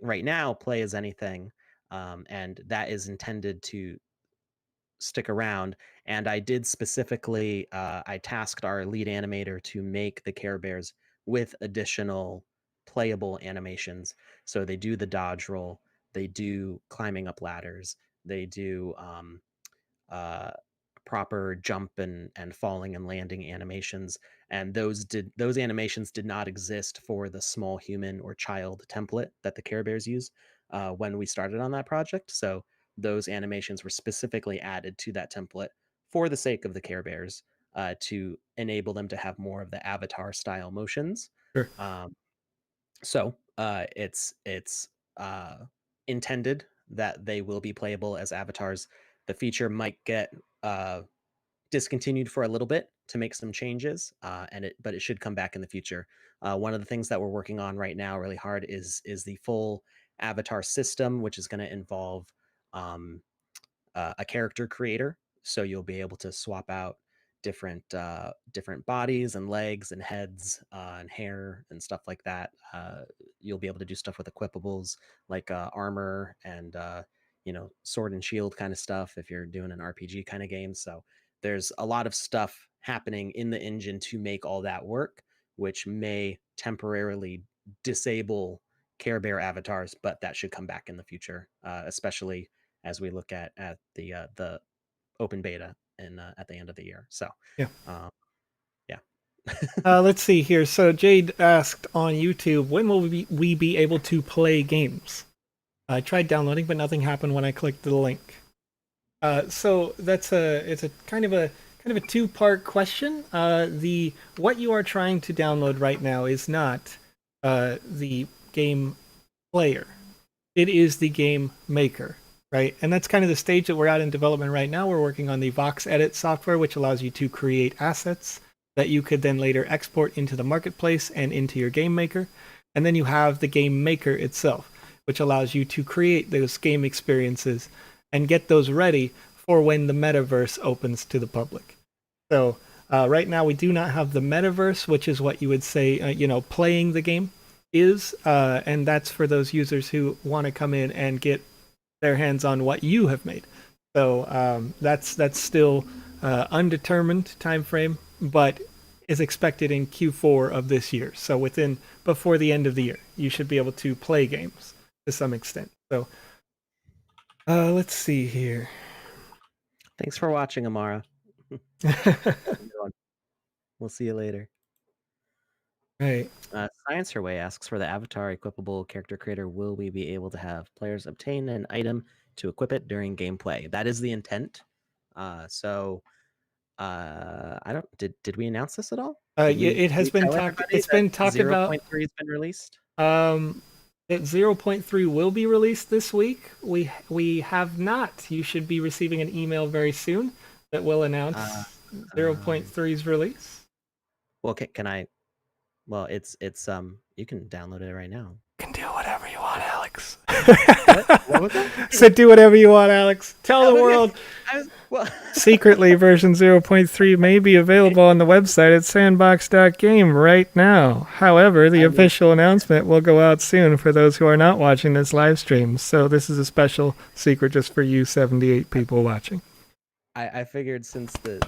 right now play as anything, and that is intended to stick around. And I did specifically, I tasked our lead animator to make the Care Bears with additional playable animations. So they do the dodge roll, they do climbing up ladders, they do uh, proper jump and falling and landing animations. And those animations did not exist for the small human or child template that the Care Bears use when we started on that project. So those animations were specifically added to that template for the sake of the Care Bears, to enable them to have more of the avatar style motions. Sure. So it's intended that they will be playable as avatars. The feature might get discontinued for a little bit to make some changes, but it should come back in the future. One of the things that we're working on right now really hard is the full avatar system, which is going to involve um, a character creator. So you'll be able to swap out different bodies and legs and heads and hair and stuff like that. You'll be able to do stuff with equipables like armor and sword and shield kind of stuff if you're doing an RPG kind of game. So there's a lot of stuff happening in the engine to make all that work, which may temporarily disable Care Bear avatars, but that should come back in the future, especially as we look at the open beta in at the end of the year. So Yeah. um, yeah. Let's see here. So Jade asked on YouTube, when will we be able to play games? I tried downloading, but nothing happened when I clicked the link. So it's a kind of a two-part question. The what you are trying to download right now is not the game player. It is the game maker, right? And that's kind of the stage that we're at in development right now. We're working on the VoxEdit software, which allows you to create assets that you could then later export into the marketplace and into your game maker. And then you have the game maker itself, which allows you to create those game experiences and get those ready for when the metaverse opens to the public. So right now we do not have the metaverse, which is what you would say, playing the game is, and that's for those users who want to come in and get their hands on what you have made. So that's still undetermined time frame, but is expected in Q4 of this year. So before the end of the year, you should be able to play games to some extent. So let's see here. Thanks for watching, Amara. We'll see you later. Right. Science Her Way asks, for the avatar equipable character creator, will we be able to have players obtain an item to equip it during gameplay? That is the intent. So I don't did we announce this at all? It has been talked. It's been talked about. 0.3 has been released. 0.3 will be released this week. We have not. You should be receiving an email very soon that will announce 0.3's release. Well, can I? Well, it's you can download it right now. You can do whatever you want, Alex. What was that? So do whatever you want, Alex. Tell the world. Secretly, version 0.3 may be available on the website at sandbox.game right now. However, the official announcement will go out soon for those who are not watching this live stream. So this is a special secret just for you 78 people watching. I figured since the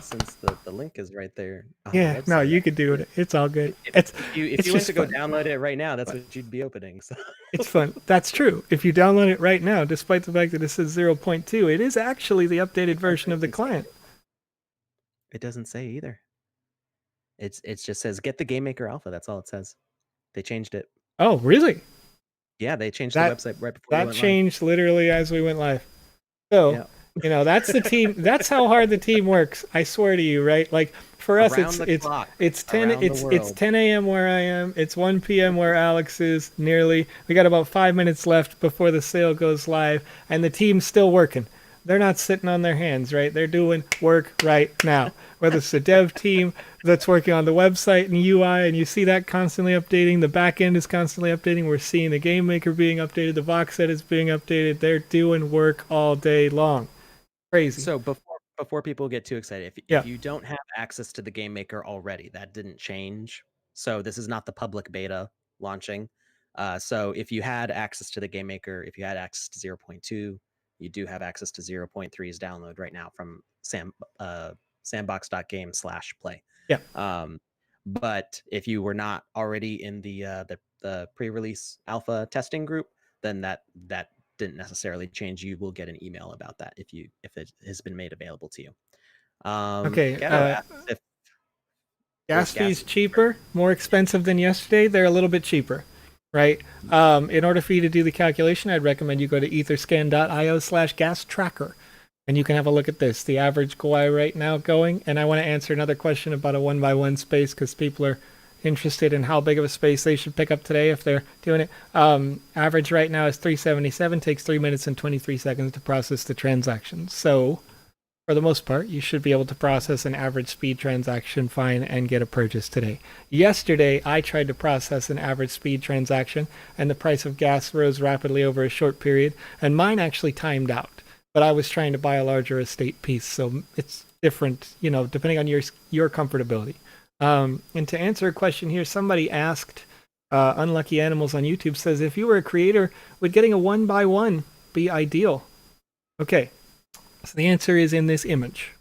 link is right there. Yeah, no, you could do it. It's all good. If you went to go download it right now, that's what you'd be opening. So. It's fun. That's true. If you download it right now, despite the fact that it says 0.2, it is actually the updated version of the client. It doesn't say either. It just says get the Game Maker Alpha. That's all it says. They changed it. Oh, really? Yeah, they changed the website right before. That changed literally as we went live. So. Yeah. That's the team. That's how hard the team works. I swear to you, right? Like for us, it's 10 a.m. where I am. It's 1 p.m. where Alex is. Nearly. We got about 5 minutes left before the sale goes live, and the team's still working. They're not sitting on their hands, right? They're doing work right now. Whether it's the dev team that's working on the website and UI, and you see that constantly updating. The back end is constantly updating. We're seeing the game maker being updated. The Voxel is being updated. They're doing work all day long. Crazy. So before people get too excited, Yeah. if you don't have access to the game maker already, that didn't change. So this is not the public beta launching. So if you had access to the game maker, if you had access to 0.2, you do have access to 0.3's download right now from sandbox.game/play. Yeah. But if you were not already in the pre-release alpha testing group, then that didn't necessarily change. You will get an email about that if it has been made available to you. Okay. Ghetto asks if Gas fees cheaper. cheaper, more expensive than yesterday. They're a little bit cheaper, right? In order for you to do the calculation, I'd recommend you go to etherscan.io/gas tracker, and you can have a look at this. The average GUI right now going, and I want to answer another question about a 1x1 space because people are interested in how big of a space they should pick up today if they're doing it. Average right now is 377, takes 3 minutes and 23 seconds to process the transaction. So for the most part, you should be able to process an average speed transaction fine and get a purchase today. Yesterday, I tried to process an average speed transaction, and the price of gas rose rapidly over a short period, and mine actually timed out. But I was trying to buy a larger estate piece, so it's different, depending on your comfortability. And to answer a question here, somebody asked, Unlucky Animals on YouTube says, if you were a creator, would getting a 1x1 be ideal? Okay. So the answer is in this image.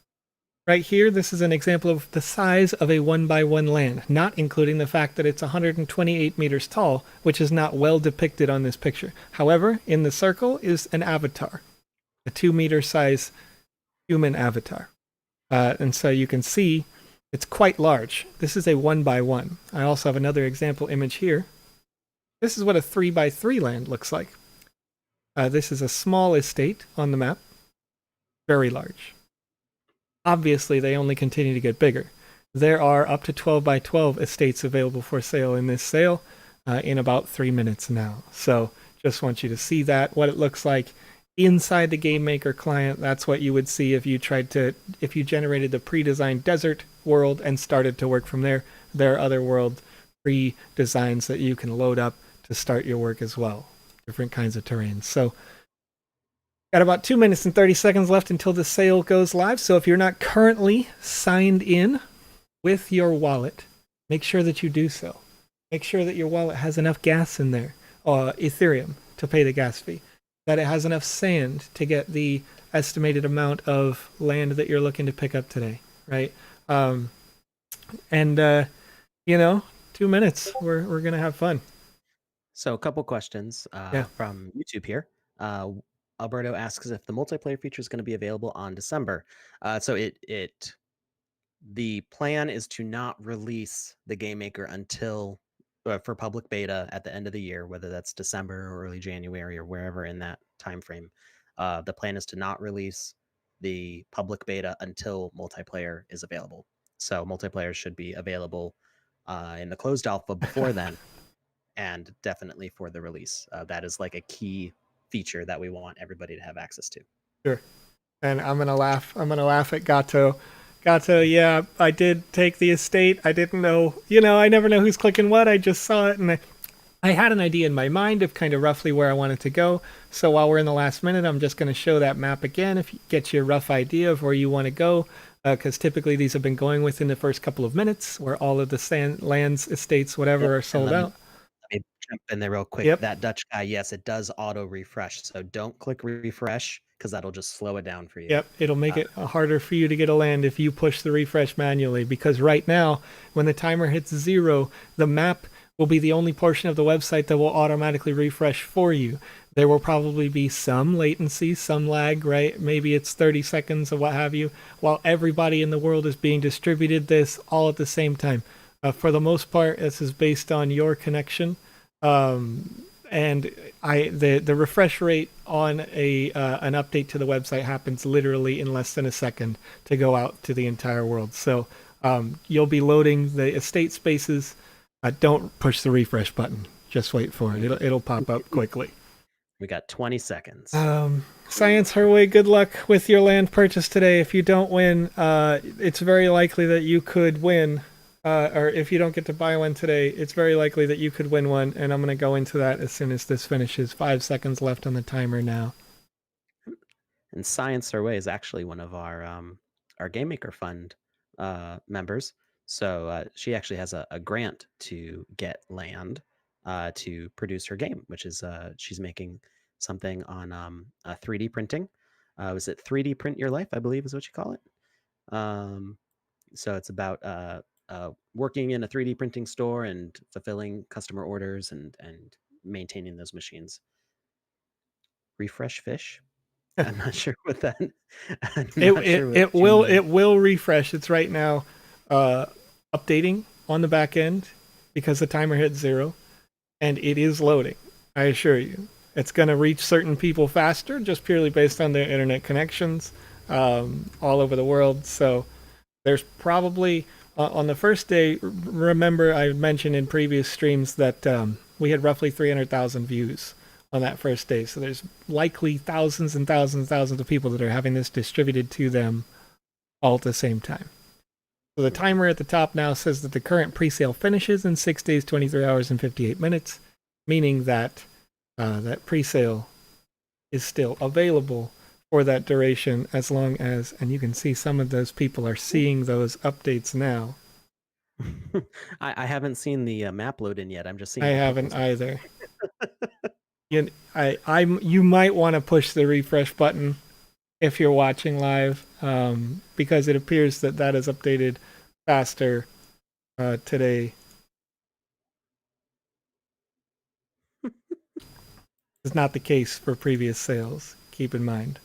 Right here, this is an example of the size of a 1x1 land, not including the fact that it's 128 meters tall, which is not well depicted on this picture. However, in the circle is an avatar, a 2-meter size human avatar. And so you can see it's quite large. This is a 1x1. I also have another example image here. This is what a 3x3 land looks like. This is a small estate on the map. Very large. Obviously, they only continue to get bigger. There are up to 12x12 estates available for sale in this sale in about 3 minutes now. So just want you to see that, what it looks like inside the Game Maker client. That's what you would see if you generated the pre-designed desert world and started to work from there. There are other world pre-designs that you can load up to start your work as well. Different kinds of terrains. So got about 2 minutes and 30 seconds left until the sale goes live. So if you're not currently signed in with your wallet, make sure that you do so. Make sure that your wallet has enough gas in there, Ethereum, to pay the gas fee. That it has enough sand to get the estimated amount of land that you're looking to pick up today, right? 2 minutes. We're going to have fun. So a couple questions from YouTube here. Alberto asks if the multiplayer feature is going to be available on December. So the plan is to not release the Game Maker until for public beta at the end of the year, whether that's December or early January or wherever in that time frame. The plan is to not release the public beta until multiplayer is available. So multiplayer should be available in the closed alpha before then, and definitely for the release. That is like a key feature that we want everybody to have access to. Sure. And I'm gonna laugh at Gato. Gato, yeah, I did take the estate. I didn't know, I never know who's clicking what. I just saw it, and I had an idea in my mind of kind of roughly where I wanted to go. So while we're in the last minute, I'm just going to show that map again if you get your rough idea of where you want to go, because typically these have been going within the first couple of minutes, where all of the lands, estates, whatever, are sold out. Let me jump in there real quick. Yep. That Dutch guy, yes, it does auto refresh. So don't click refresh because that'll just slow it down for you. Yep, it'll make it harder for you to get a land if you push the refresh manually, because right now, when the timer hits 0, the map will be the only portion of the website that will automatically refresh for you. There will probably be some latency, some lag, right? Maybe it's 30 seconds or what have you, while everybody in the world is being distributed this all at the same time. For the most part, this is based on your connection. And the refresh rate on an update to the website happens literally in less than a second to go out to the entire world. So you'll be loading the estate spaces. Don't push the refresh button. Just wait for it. It'll pop up quickly. We got 20 seconds. Science Herway, good luck with your land purchase today. If you don't win, it's very likely that you could win. Or if you don't get to buy one today, it's very likely that you could win one. And I'm going to go into that as soon as this finishes. 5 seconds left on the timer now. And Science Herway is actually one of our Game Maker Fund members. So she actually has a grant to get land to produce her game, which is she's making something on 3D printing. Was it 3D Print Your Life? I believe is what you call it. So it's about working in a 3D printing store and fulfilling customer orders and maintaining those machines. Refresh fish. I'm not sure what that. I'm It, not it sure what it you will mean. it will refresh. It's right now updating on the back end because the timer hit 0, and it is loading. I assure you, it's going to reach certain people faster just purely based on their internet connections all over the world. So there's probably on the first day. Remember, I mentioned in previous streams that we had roughly 300,000 views on that first day. So there's likely thousands and thousands and thousands of people that are having this distributed to them all at the same time. So the timer at the top now says that the current pre-sale finishes in 6 days, 23 hours, and 58 minutes, meaning that that pre-sale is still available for that duration as long as, and you can see some of those people are seeing those updates now. I haven't seen the map load in yet. I'm just I seeing the haven't tokens. either. You might want to push the refresh button if you're watching live, because it appears that that is updated faster today. It's not the case for previous sales. Keep in mind,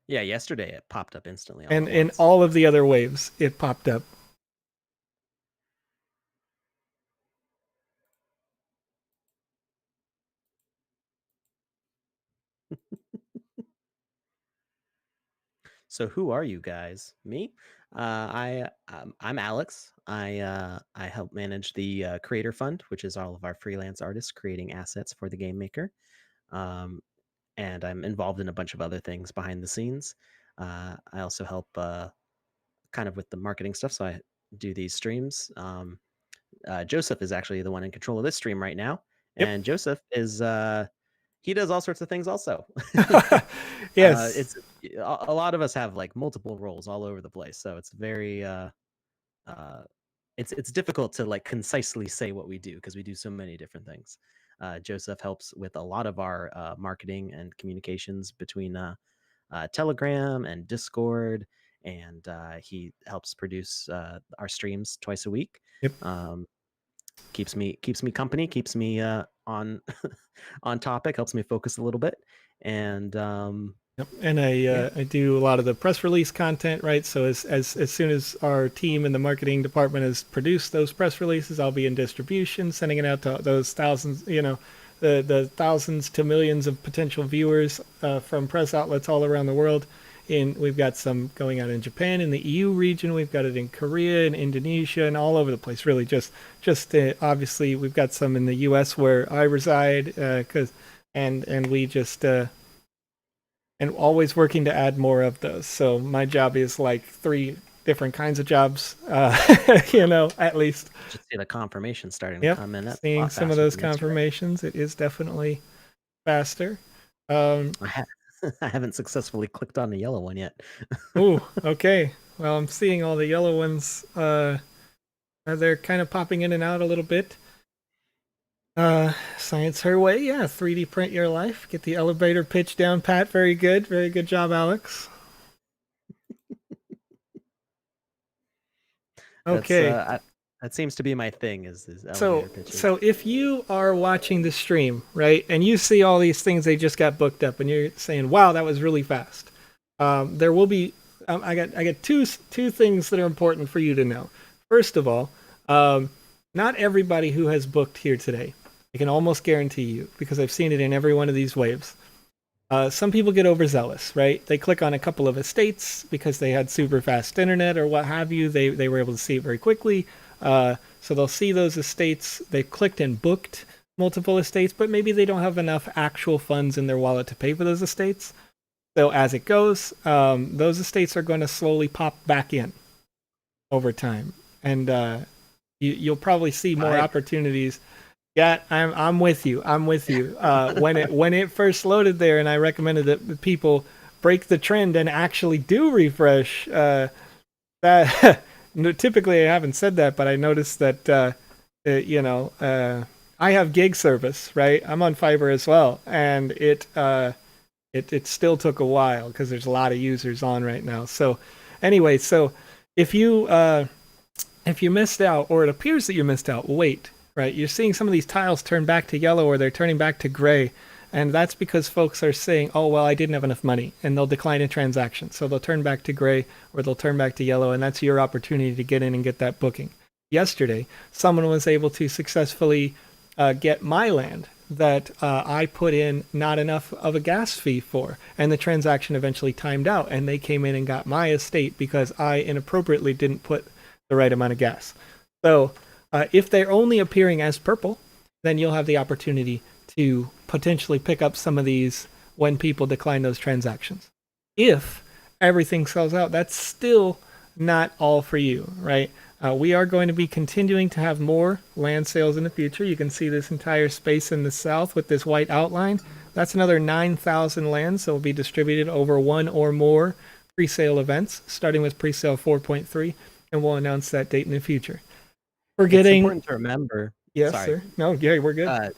Yeah, yesterday it popped up instantly all and at in once. all of the other waves, it popped up. So who are you guys? Me? I'm Alex. I help manage the Creator Fund, which is all of our freelance artists creating assets for the game maker. Um, and I'm involved in a bunch of other things behind the scenes. I also help kind of with the marketing stuff, so I do these streams. Joseph is actually the one in control of this stream right now, Yep. and Joseph is he does all sorts of things also. Yes. It's a lot of us have like multiple roles all over the place, so it's very uh, it's difficult to like concisely say what we do because we do so many different things. Joseph helps with a lot of our marketing and communications between Telegram and Discord, and he helps produce our streams twice a week. Yep. Um, keeps me company, keeps me on on topic, helps me focus a little bit, and Yep. And yeah. I do a lot of the press release content, right? So as soon as our team in the marketing department has produced those press releases, I'll be in distribution, sending it out to those thousands, the thousands to millions of potential viewers from press outlets all around the world. We've got some going out in Japan, in the EU region. We've got it in Korea, in Indonesia, and all over the place. Really, just obviously we've got some in the U.S. where I reside, and we just and always working to add more of those. So my job is like 3 different kinds of jobs, at least. Just see the confirmation starting to Yep, come in. That's a seeing lot some of faster those than yesterday. confirmations, it is definitely faster. Um, I haven't successfully clicked on the yellow one yet. ooh, okay. Well, I'm seeing all the yellow ones. They're kind of popping in and out a little bit. Science her way, yeah. 3D print your life. Get the elevator pitch down, Pat. Very good job, Alex. That's Okay, that seems to be my thing is so elevator pitches. so if you are watching the stream, right, and you see all these things they just got booked up, and you're saying, "Wow, that was really fast," there will be. I got two things that are important for you to know. First of all, um, not everybody who has booked here today. I can almost guarantee you because I've seen it in every one of these waves. Some people get overzealous, right? They click on a couple of estates because they had super fast internet or what have you. They were able to see it very quickly. So they'll see those estates. They've clicked and booked multiple estates, but maybe they don't have enough actual funds in their wallet to pay for those estates. So as it goes, those estates are going to slowly pop back in over time, and you'll probably see more I opportunities. Yeah, I'm with you. I'm with you. When it first loaded there, and I recommended that people break the trend and actually do refresh. That no, typically I haven't said that, but I noticed that I have gig service, right? I'm on Fiverr as well, and it still took a while because there's a lot of users on right now. So anyway, so if you missed out, or it appears that you missed out, wait, right? You're seeing some of these tiles turn back to yellow, or they're turning back to gray. And that's because folks are saying, oh, well, I didn't have enough money, and they'll decline a transaction. So they'll turn back to gray, or they'll turn back to yellow, and that's your opportunity to get in and get that booking. Yesterday, someone was able to successfully get my land that I put in not enough of a gas fee for, and the transaction eventually timed out, and they came in and got my estate because I inappropriately didn't put the right amount of gas. So if they're only appearing as purple, then you'll have the opportunity to potentially pick up some of these when people decline those transactions. If everything sells out, that's still not all for you, right? We are going to be continuing to have more land sales in the future. You can see this entire space in the south with this white outline. That's another 9,000 lands that will be distributed over one or more pre-sale events, starting with pre-sale 4.3, and we'll announce that date in the future. It's important to remember. Yes, Sorry. sir. No, yeah, we're good.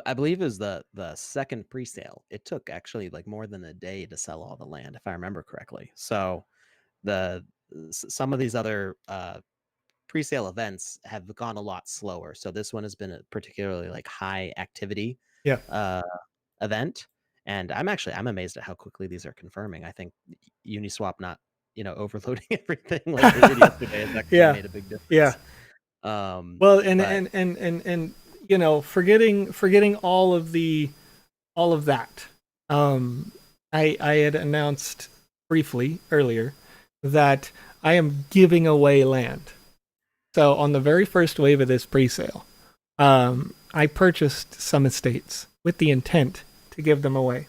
I believe it was the second pre-sale. It took actually like more than a day to sell all the land, if I remember correctly. So some of these other pre-sale events have gone a lot slower. So this one has been a particularly like high activity event, and I'm amazed at how quickly these are confirming. I think Uniswap not overloading everything like they did yesterday has actually made a big difference. Yeah. Well, and forgetting all of that. I had announced briefly earlier that I am giving away land. So on the very first wave of this pre-sale, I purchased some estates with the intent to give them away.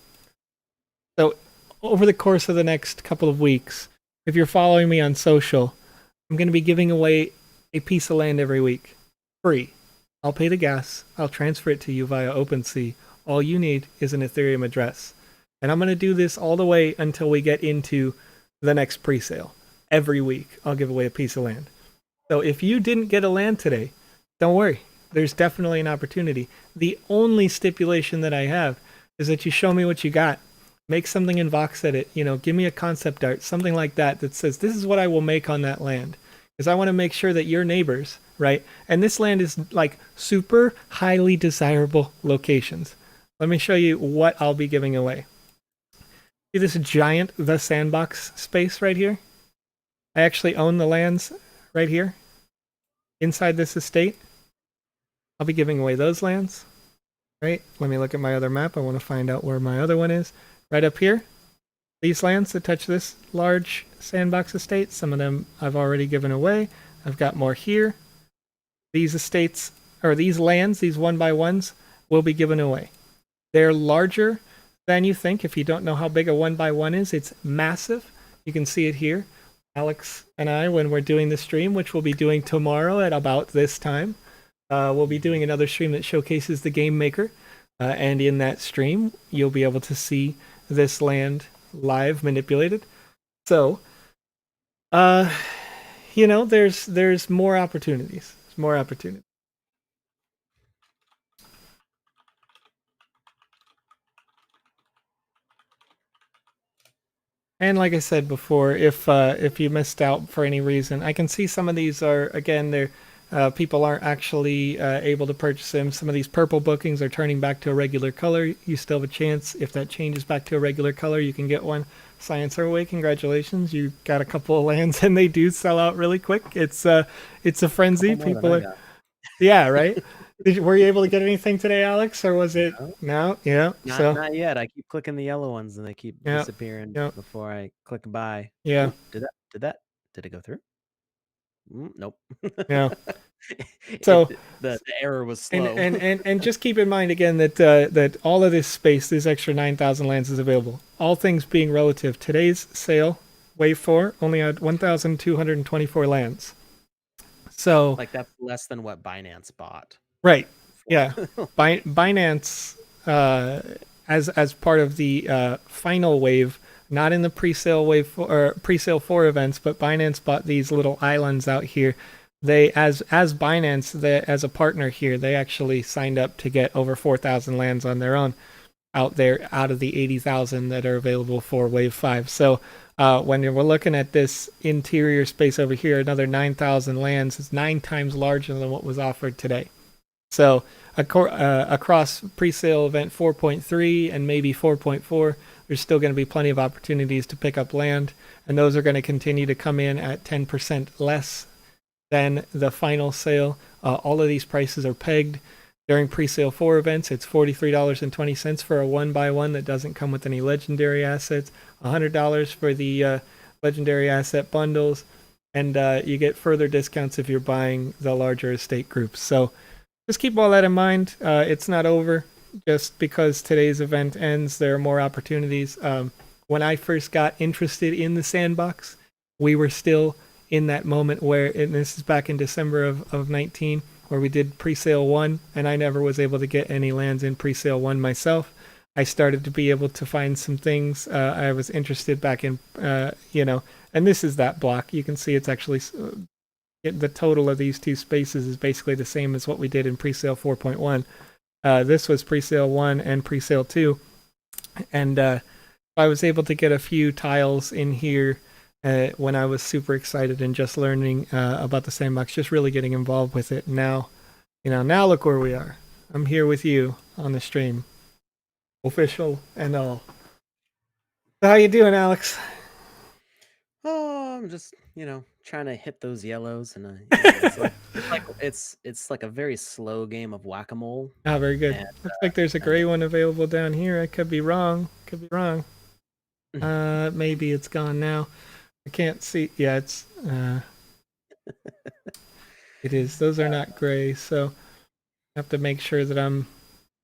So over the course of the next couple of weeks, if you're following me on social, I'm going to be giving away a piece of land every week, free. I'll pay the gas. I'll transfer it to you via OpenSea. All you need is an Ethereum address. And I'm going to do this all the way until we get into the next pre-sale. Every week, I'll give away a piece of land. So if you didn't get a land today, don't worry. There's definitely an opportunity. The only stipulation that I have is that you show me what you got. Make something in VoxEdit. Give me a concept art, something like that says, this is what I will make on that land. Because I want to make sure that your neighbors, right? And this land is like super highly desirable locations. Let me show you what I'll be giving away. See this giant, the Sandbox space right here? I actually own the lands right here inside this estate. I'll be giving away those lands, right? Let me look at my other map. I want to find out where my other one is. Right up here, these lands that touch this large Sandbox estate, some of them I've already given away. I've got more here. These estates, or these lands, these 1x1s, will be given away. They're larger than you think. If you don't know how big a 1x1 is, it's massive. You can see it here. Alex and I, when we're doing the stream, which we'll be doing tomorrow at about this time, we'll be doing another stream that showcases the game maker. And in that stream, you'll be able to see this land live manipulated. So, there's more opportunities. There's more opportunities. And like I said before, if you missed out for any reason, I can see some of these are, again, they're people aren't actually able to purchase them. Some of these purple bookings are turning back to a regular color. You still have a chance. If that changes back to a regular color, you can get one. Science Away, congratulations. You got a couple of lands and they do sell out really quick. It's a frenzy. People are, yeah, right? Were you able to get anything today, Alex, or was it no? Yeah, not yet. I keep clicking the yellow ones and they keep disappearing before I click buy. Yeah. Ooh, did it go through? Nope. Yeah. So the error was slow. And just keep in mind again that all of this space, this extra 9,000 lands is available. All things being relative, today's sale, wave 4, only had 1,224 lands. So like that's less than what Binance bought. Right. Yeah. Binance, as part of the final wave, not in the pre-sale wave or pre-sale 4 events, but Binance bought these little islands out here. They, as Binance, as a partner here, they actually signed up to get over 4,000 lands on their own out there, out of the 80,000 that are available for Wave 5. So when we're looking at this interior space over here, another 9,000 lands is 9 times larger than what was offered today. So across pre-sale event 4.3 and maybe 4.4, there's still going to be plenty of opportunities to pick up land, and those are going to continue to come in at 10% less than the final sale. All of these prices are pegged. During pre-sale 4 events, it's $43.20 for a 1x1 that doesn't come with any legendary assets, $100 for the legendary asset bundles, and you get further discounts if you're buying the larger estate groups. So just keep all that in mind. It's not over. Just because today's event ends, there are more opportunities. When I first got interested in the Sandbox, we were still in that moment where, and this is back in December of 19, where we did pre-sale 1, and I never was able to get any lands in pre-sale 1 myself. I started to be able to find some things I was interested back in, and this is that block. You can see it's actually, the total of these two spaces is basically the same as what we did in pre-sale 4.1. This was pre-sale 1 and pre-sale 2, and I was able to get a few tiles in here when I was super excited and just learning about the Sandbox, just really getting involved with it. Now, now look where we are. I'm here with you on the stream, official and all. So how you doing, Alex? Oh, I'm just trying to hit those yellows, and it's like a very slow game of whack-a-mole. Ah, very good. And Looks like there's a gray one available down here. I could be wrong. Maybe it's gone now. I can't see. Yeah, it's it is. Those are not gray, so I have to make sure that I'm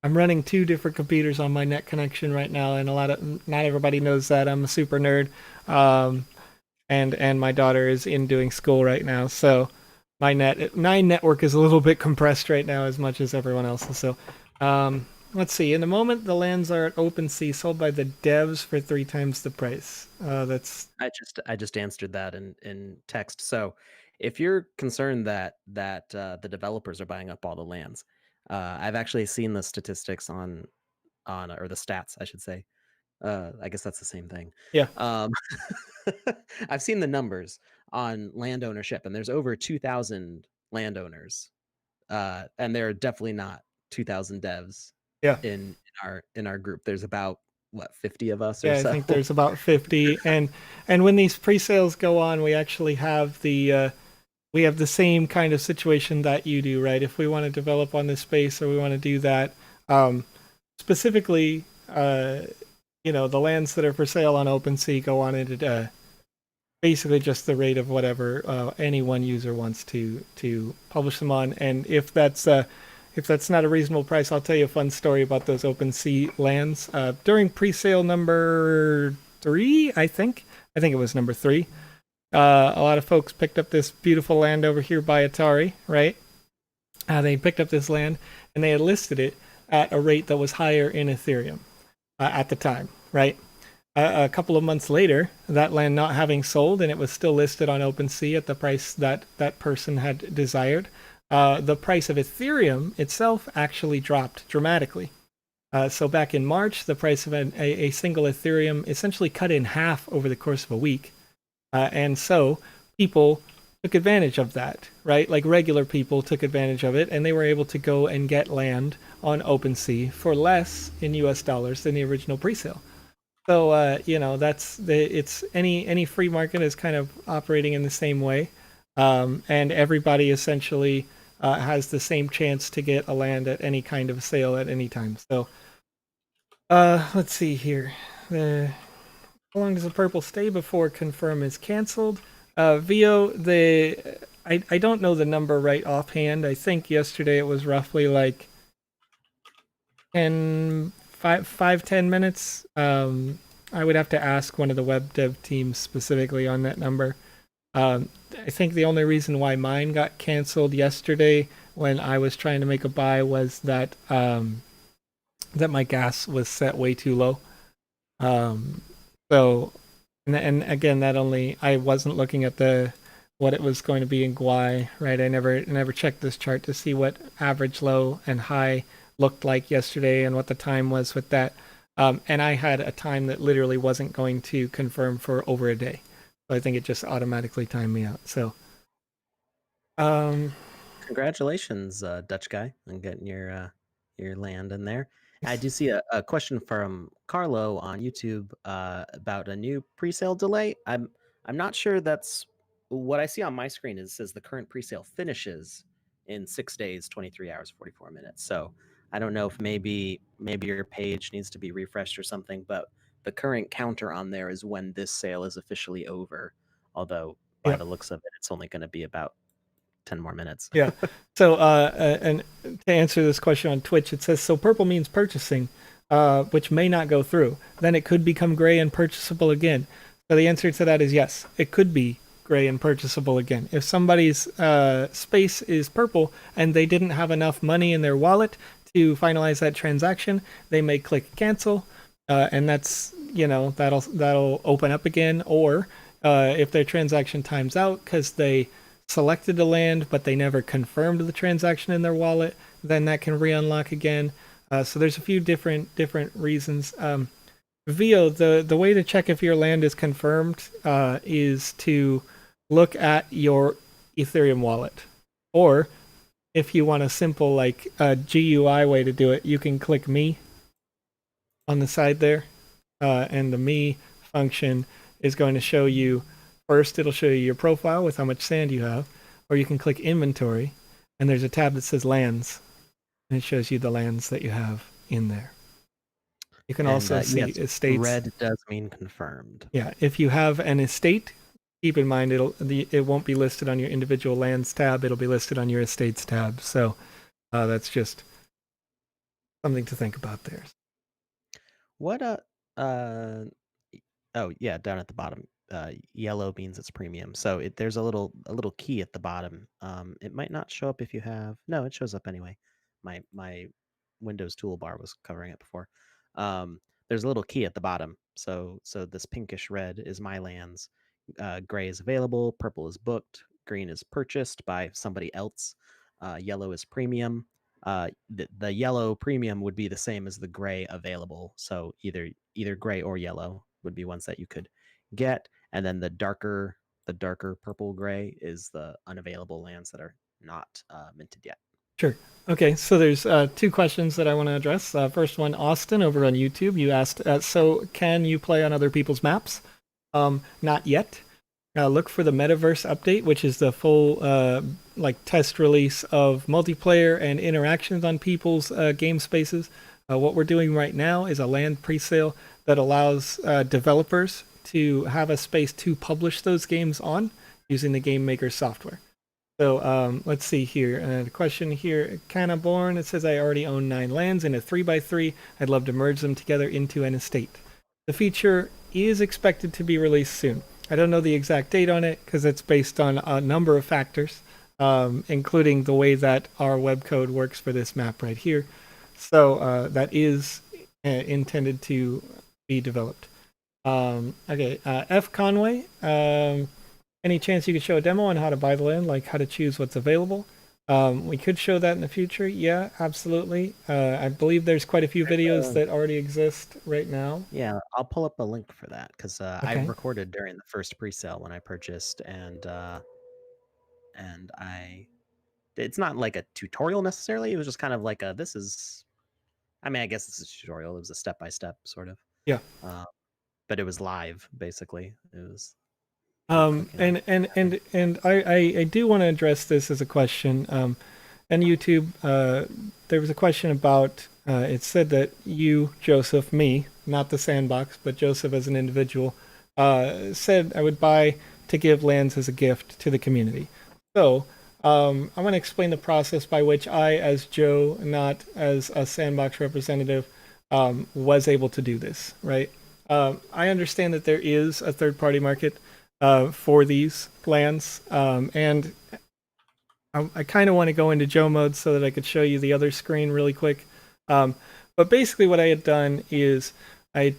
running 2 different computers on my net connection right now, and not everybody knows that I'm a super nerd. And my daughter is in doing school right now, so my network is a little bit compressed right now, as much as everyone else's. So let's see. In the moment, the lands are at OpenSea, sold by the devs for 3 times the price. That's I just answered that in text. So if you're concerned that the developers are buying up all the lands, I've actually seen the statistics on or the stats, I should say. I guess that's the same thing. yeah. Um, I've seen the numbers on land ownership, and there's over 2,000 landowners, and there are definitely not 2,000 devs Yeah. in our group. There's about what 50 of us or Yeah, I so. think there's about 50, and when these pre-sales go on, we actually have the same kind of situation that you do, right? If we want to develop on this space or we want to do that, specifically, the lands that are for sale on OpenSea go on at basically just the rate of whatever any one user wants to publish them on, and if that's not a reasonable price, I'll tell you a fun story about those OpenSea lands. During pre-sale number 3, I think it was number 3, a lot of folks picked up this beautiful land over here by Atari, right? They picked up this land, and they had listed it at a rate that was higher in Ethereum at the time, right? A couple of months later, that land not having sold, and it was still listed on OpenSea at the price that that person had desired, the price of Ethereum itself actually dropped dramatically. So back in March, the price of a single Ethereum essentially cut in half over the course of a week. And so people took advantage of that, right? Like regular people took advantage of it, and they were able to go and get land on OpenSea for less in US dollars than the original presale. So it's any free market is kind of operating in the same way, and everybody essentially has the same chance to get a land at any kind of sale at any time. So let's see here. How long does the purple stay before confirm is canceled? Vio, I don't know the number right offhand. I think yesterday it was roughly like 10 minutes. I would have to ask one of the web dev teams specifically on that number. I think the only reason why mine got canceled yesterday when I was trying to make a buy was that that my gas was set way too low. So, and again, that only I wasn't looking at the what it was going to be in Guai, right? I never checked this chart to see what average low and high looked like yesterday and what the time was with that. And I had a time that literally wasn't going to confirm for over a day. So I think it just automatically timed me out. So, um, Congratulations, Dutch guy, on getting your land in there. I do see a question from Carlo on YouTube about a new pre-sale delay. I'm not sure that's what I see on my screen. Is says the current pre-sale finishes in 6 days, 23 hours, 44 minutes. So I don't know if maybe your page needs to be refreshed or something. But the current counter on there is when this sale is officially over. Although by yeah. the looks of it, it's only going to be about 10 more minutes. Yeah. So, and to answer this question on Twitch, it says so purple means purchasing, which may not go through. Then it could become gray and purchasable again. So the answer to that is yes, it could be gray and purchasable again. If somebody's space is purple and they didn't have enough money in their wallet to finalize that transaction, they may click cancel, and that's that'll open up again. Or if their transaction times out because they selected a land but they never confirmed the transaction in their wallet, then that can re-unlock again. So there's a few different reasons. Vio, the way to check if your land is confirmed is to look at your Ethereum wallet, or if you want a simple like GUI way to do it, you can click me on the side there, and the me function is going to show you first. It'll show you your profile with how much sand you have, or you can click inventory, and there's a tab that says lands, and it shows you the lands that you have in there. You can And also see yes, estates. red does mean confirmed. Yeah, if you have an estate, keep in mind it won't be listed on your individual lands tab. It'll be listed on your estates tab. So that's just something to think about there. What uh oh yeah, down at the bottom. Yellow means it's premium. So there's a little key at the bottom. It might not show up if you have. No, it shows up anyway. My Windows toolbar was covering it before. There's a little key at the bottom. So this pinkish red is my lands. Gray is available. Purple is booked. Green is purchased by somebody else. Yellow is premium. The yellow premium would be the same as the gray available. So either gray or yellow would be ones that you could get, and then the darker purple gray is the unavailable lands that are not minted yet. Sure. Okay, so there's two questions that I want to address. First one, Austin over on YouTube, you asked, so can you play on other people's maps? Not yet. Look for the metaverse update, which is the full like test release of multiplayer and interactions on people's game spaces. What we're doing right now is a land presale that allows developers to have a space to publish those games on using the game maker software. So let's see here. The question here, Canna Born, it says I already own 9 lands in a 3x3. I'd love to merge them together into an estate. The feature is expected to be released soon. I don't know the exact date on it because it's based on a number of factors, including the way that our web code works for this map right here. So that is intended to be developed. Okay, F. Conway, any chance you could show a demo on how to buy the land, like how to choose what's available? We could show that in the future. Yeah, absolutely. I believe there's quite a few videos that already exist right now. Yeah, I'll pull up a link for that because I Okay. recorded during the first pre-sale when I purchased, and I it's not like a tutorial necessarily. It was just kind of like this is. I mean, I guess this is a tutorial. It was a step-by-step sort of. Yeah. But it was live basically. It was clicking on. And I do want to address this as a question. And YouTube, there was a question about. It said that you, Joseph, me, not the Sandbox, but Joseph as an individual, said I would buy to give lands as a gift to the community. So I'm going to explain the process by which I, as Joe, not as a Sandbox representative, was able to do this. Right. I understand that there is a third-party market for these lands, and I kind of want to go into Joe mode so that I could show you the other screen really quick. But basically, what I had done is I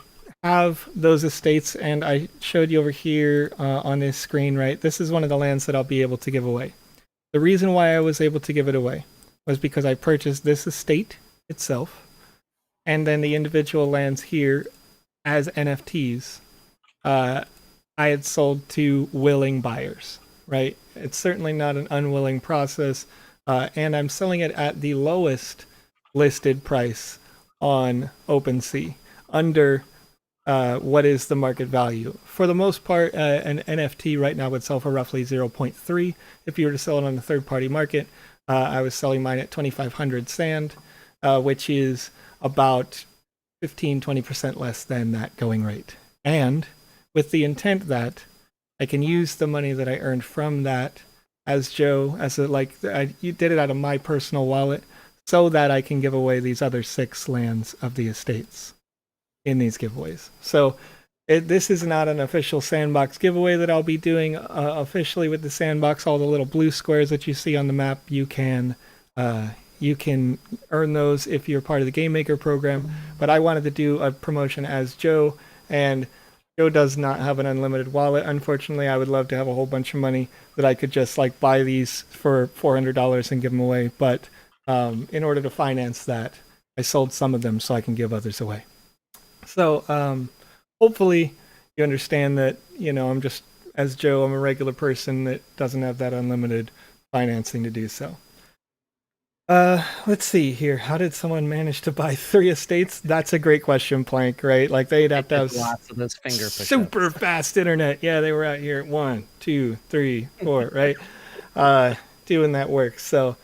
have those estates, and I showed you over here on this screen, right? This is one of the lands that I'll be able to give away. The reason why I was able to give it away was because I purchased this estate itself, and then the individual lands here as NFTs. I had sold to willing buyers, right? It's certainly not an unwilling process, and I'm selling it at the lowest listed price on OpenSea, under what is the market value. For the most part, an NFT right now would sell for roughly 0.3. If you were to sell it on the third-party market, I was selling mine at 2,500 sand, which is about 15-20% less than that going rate. And with the intent that I can use the money that I earned from that as Joe, you did it out of my personal wallet, so that I can give away these other 6 lands of the estates in these giveaways. So this is not an official Sandbox giveaway that I'll be doing officially with the Sandbox. All the little blue squares that you see on the map, you can earn those if you're part of the Game Maker program. But I wanted to do a promotion as Joe, and Joe does not have an unlimited wallet. Unfortunately, I would love to have a whole bunch of money that I could just like buy these for $400 and give them away. But in order to finance that, I sold some of them so I can give others away. So hopefully you understand that, I'm just, as Joe, I'm a regular person that doesn't have that unlimited financing to do so. Let's see here. How did someone manage to buy 3 estates? That's a great question, Plank, right? Like they'd have to have lots of those finger push-ups. Super fast internet. Yeah, they were out here 1, 2, 3, 4, right? Doing that work. So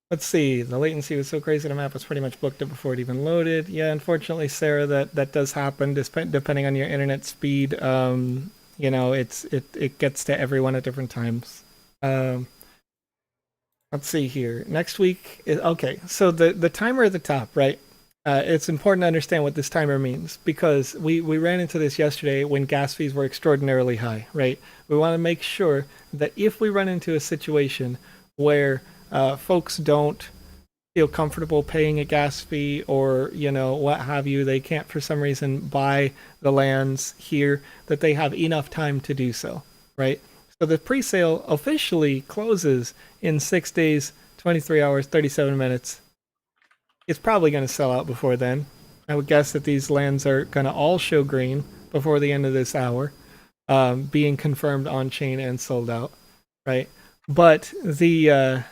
let's see. The latency was so crazy the map was pretty much booked up before it even loaded. Yeah, unfortunately, Sarah, that does happen depending on your internet speed. It gets to everyone at different times. Let's see here. Next week, okay. So the timer at the top, right? It's important to understand what this timer means, because we ran into this yesterday when gas fees were extraordinarily high, right? We want to make sure that if we run into a situation where folks don't feel comfortable paying a gas fee, or what have you, they can't for some reason buy the lands here, that they have enough time to do so, right? So the pre-sale officially closes in 6 days, 23 hours, 37 minutes. It's probably going to sell out before then. I would guess that these lands are going to all show green before the end of this hour, being confirmed on chain and sold out, right? But the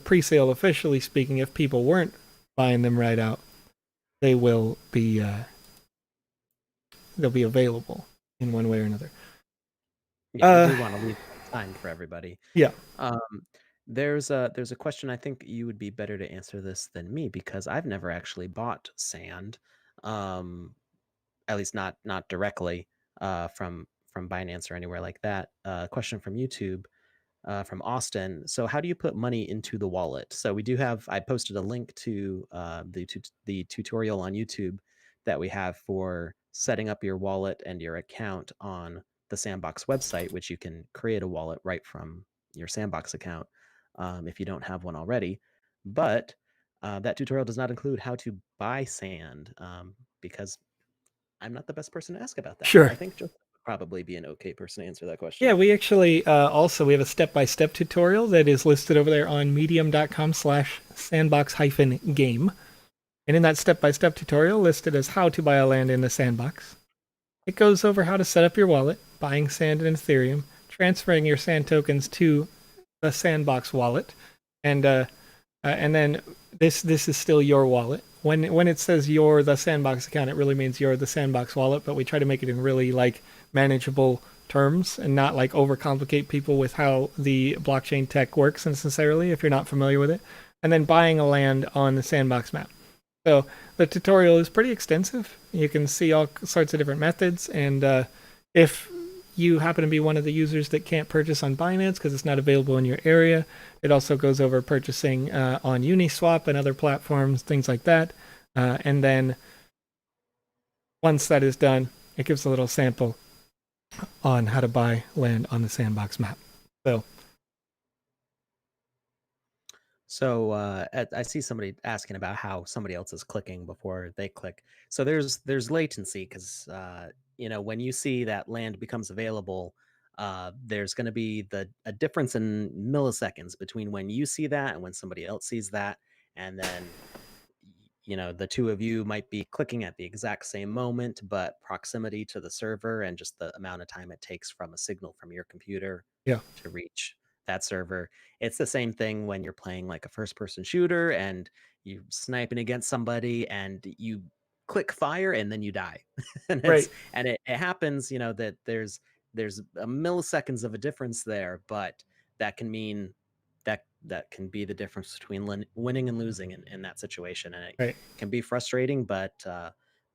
pre-sale, officially speaking, if people weren't buying them right out, they will be they'll be available in one way or another. Yeah, we want to leave time for everybody. Yeah. There's a question. I think you would be better to answer this than me, because I've never actually bought sand, at least not directly from Binance or anywhere like that. Question from YouTube. From Austin. So how do you put money into the wallet? So we do have, I posted a link to the tutorial on YouTube that we have for setting up your wallet and your account on the Sandbox website, which you can create a wallet right from your Sandbox account if you don't have one already. But that tutorial does not include how to buy sand, because I'm not the best person to ask about that. Sure. I think Joseph would probably be an okay person to answer that question. Yeah, we actually also we have a step-by-step tutorial that is listed over there on medium.com/sandbox-game. And in that step-by-step tutorial, listed as how to buy a land in the Sandbox, it goes over how to set up your wallet, buying sand in Ethereum, transferring your sand tokens to the Sandbox wallet, and then this is still your wallet. When it says you're the Sandbox account, it really means you're the Sandbox wallet, but we try to make it in really like manageable terms and not like overcomplicate people with how the blockchain tech works necessarily if you're not familiar with it. And then buying a land on the Sandbox map. So the tutorial is pretty extensive. You can see all sorts of different methods, and if you happen to be one of the users that can't purchase on Binance because it's not available in your area, it also goes over purchasing on Uniswap and other platforms, things like that. And then once that is done, it gives a little sample on how to buy land on the Sandbox map. So So I see somebody asking about how somebody else is clicking before they click. So there's latency because when you see that land becomes available, there's going to be the a difference in milliseconds between when you see that and when somebody else sees that, and then the two of you might be clicking at the exact same moment, but proximity to the server and just the amount of time it takes from a signal from your computer Yeah. to reach that server. It's the same thing when you're playing like a first person shooter and you sniping against somebody and you click fire and then you die. Right. It happens, that there's a milliseconds of a difference there, but that can mean that can be the difference between winning and losing in that situation, and it Right. can be frustrating. But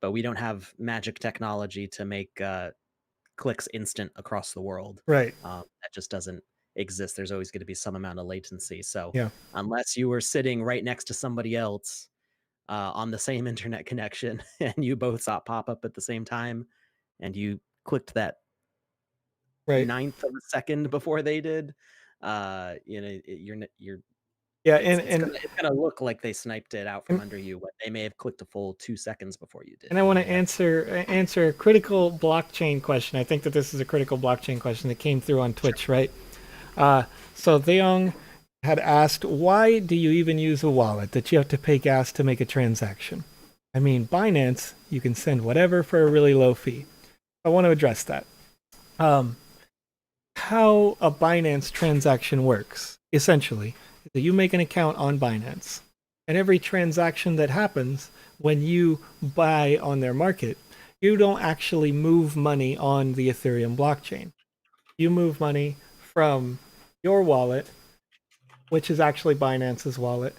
we don't have magic technology to make clicks instant across the world. Right. That just doesn't exist. There's always going to be some amount of latency. So Yeah. unless you were sitting right next to somebody else on the same internet connection and you both saw it pop up at the same time, and you clicked that Right. ninth of a second before they did, you're Yeah. it's gonna look like they sniped it out from And under you, but they may have clicked a full 2 seconds before you did. And I want to answer a critical blockchain question. I think that this is a critical blockchain question that came through on Twitch, right? So Theong had asked, why do you even use a wallet that you have to pay gas to make a transaction? I mean, Binance, you can send whatever for a really low fee. I want to address that. How a Binance transaction works, essentially, is that you make an account on Binance, and every transaction that happens when you buy on their market, you don't actually move money on the Ethereum blockchain. You move money from your wallet, which is actually Binance's wallet,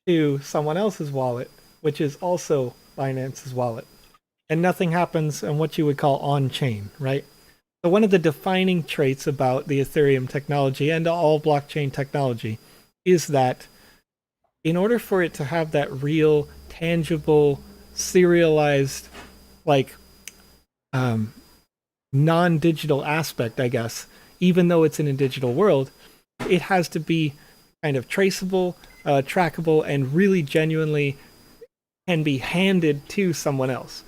to someone else's wallet, which is also Binance's wallet. And nothing happens in what you would call on chain, right? So, one of the defining traits about the Ethereum technology and all blockchain technology is that in order for it to have that real, tangible, serialized, like non-digital aspect, I guess, even though it's in a digital world, it has to be kind of traceable, trackable, and really genuinely can be handed to someone else.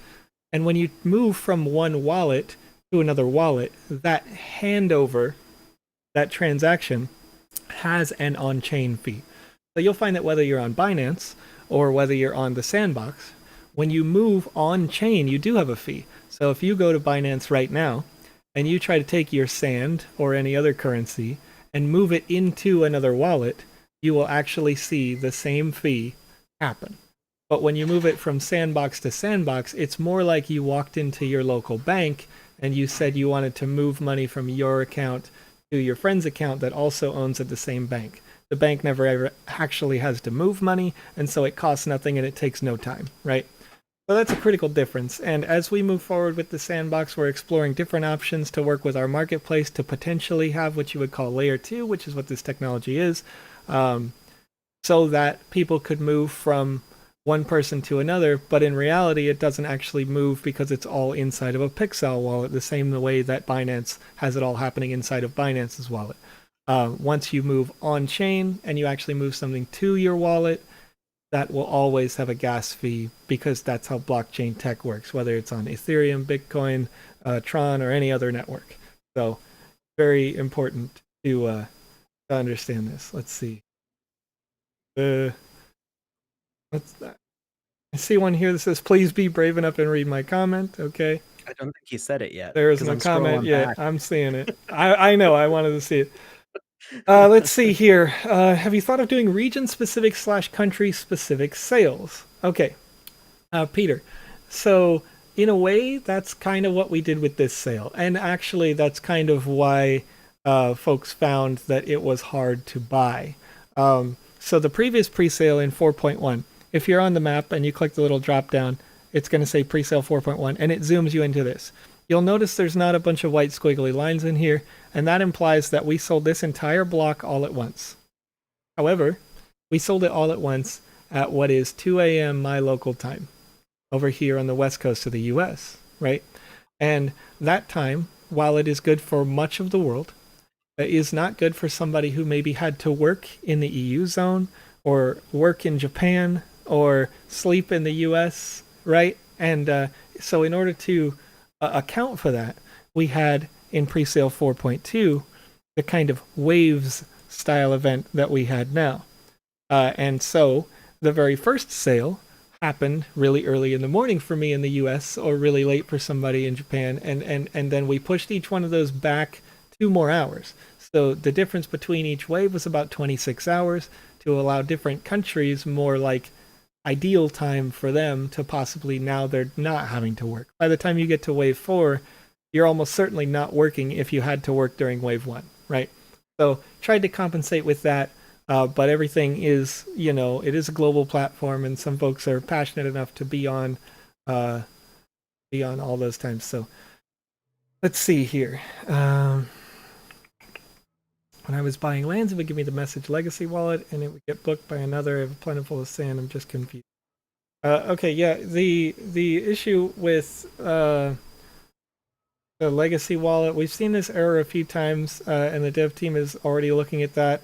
And when you move from one wallet to another wallet, that handover, that transaction, has an on-chain fee. So you'll find that whether you're on Binance or whether you're on the Sandbox, when you move on-chain, you do have a fee. So if you go to Binance right now and you try to take your Sand or any other currency and move it into another wallet, you will actually see the same fee happen. But when you move it from Sandbox to Sandbox, it's more like you walked into your local bank and you said you wanted to move money from your account to your friend's account that also owns at the same bank. The bank never ever actually has to move money, and so it costs nothing and it takes no time, right? So that's a critical difference. And as we move forward with the Sandbox, we're exploring different options to work with our marketplace to potentially have what you would call layer 2, which is what this technology is, so that people could move from one person to another, but in reality it doesn't actually move because it's all inside of a Presale wallet, the same way that Binance has it all happening inside of Binance's wallet. Once you move on chain and you actually move something to your wallet, that will always have a gas fee because that's how blockchain tech works, whether it's on Ethereum, Bitcoin, Tron, or any other network. So very important to understand this. Let's see. What's that? I see one here that says, please be brave enough and read my comment. Okay. I don't think he said it yet. There isn't a comment yet. I'm seeing it. I know. I wanted to see it. Let's see here. Have you thought of doing region-specific / country-specific sales? Okay. Peter. So, in a way, that's kind of what we did with this sale. And actually, that's kind of why folks found that it was hard to buy. So the previous pre-sale in 4.1, if you're on the map and you click the little drop down, it's going to say pre-sale 4.1, and it zooms you into this. You'll notice there's not a bunch of white squiggly lines in here, and that implies that we sold this entire block all at once. However, we sold it all at once at what is 2 a.m. my local time over here on the west coast of the US, right? And that time, while it is good for much of the world, is not good for somebody who maybe had to work in the EU zone or work in Japan or sleep in the U.S., right? And so in order to account for that, we had in Presale 4.2 the kind of waves style event that we had now. And so the very first sale happened really early in the morning for me in the US or really late for somebody in Japan. And then we pushed each one of those back 2 more hours. So the difference between each wave was about 26 hours to allow different countries more like ideal time for them to possibly now they're not having to work. By the time you get to wave 4, you're almost certainly not working if you had to work during wave 1, right? So tried to compensate with that. But everything is, it is a global platform, and some folks are passionate enough to be on all those times. So let's see here. When I was buying lands, it would give me the message legacy wallet, and it would get booked by another. I have a plentiful of sand. I'm just confused. Okay, yeah. The issue with the legacy wallet, we've seen this error a few times, and the dev team is already looking at that.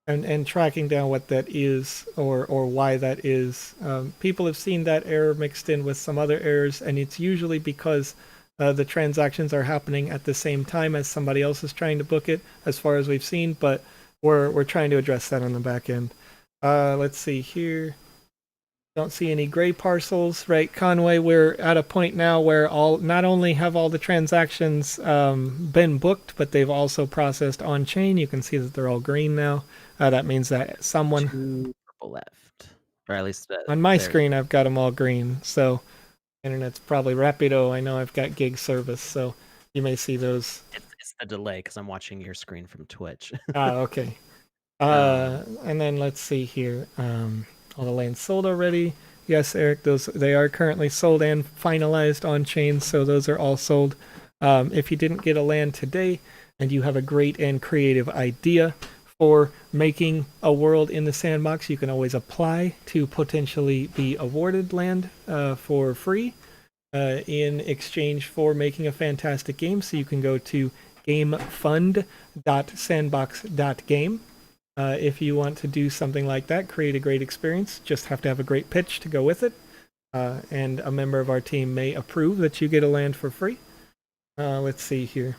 And tracking down what that is or why that is. People have seen that error mixed in with some other errors, and it's usually because the transactions are happening at the same time as somebody else is trying to book it, as far as we've seen, but we're trying to address that on the back end. Let's see here. Don't see any gray parcels, right? Conway, we're at a point now where not only have all the transactions been booked, but they've also processed on chain. You can see that they're all green now. That means that someone 2 purple left, or at least on my screen, I've got them all green. So internet's probably rapido. I know I've got gig service, so you may see those. It's the delay because I'm watching your screen from Twitch. Okay. And then let's see here. All the lands sold already. Yes, Eric, they are currently sold and finalized on chain, so those are all sold. If you didn't get a land today and you have a great and creative idea for making a world in the sandbox, you can always apply to potentially be awarded land for free in exchange for making a fantastic game. So you can go to gamefund.sandbox.game. If you want to do something like that, create a great experience, just have to have a great pitch to go with it. And a member of our team may approve that you get a land for free. Let's see here.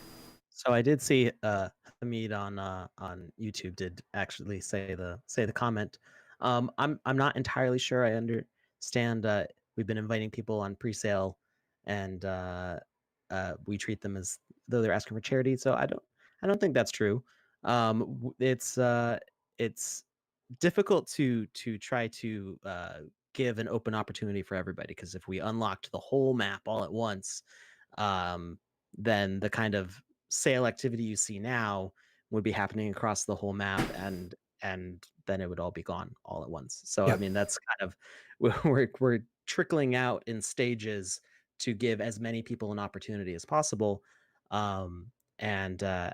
So I did see Hamid on YouTube did actually say the comment. I'm not entirely sure I understand. We've been inviting people on presale, and we treat them as though they're asking for charity. So I don't think that's true. It's difficult to try to give an open opportunity for everybody, because if we unlocked the whole map all at once, then the kind of sale activity you see now would be happening across the whole map, and then it would all be gone all at once. So Yeah. I mean, that's kind of we're trickling out in stages to give as many people an opportunity as possible. And I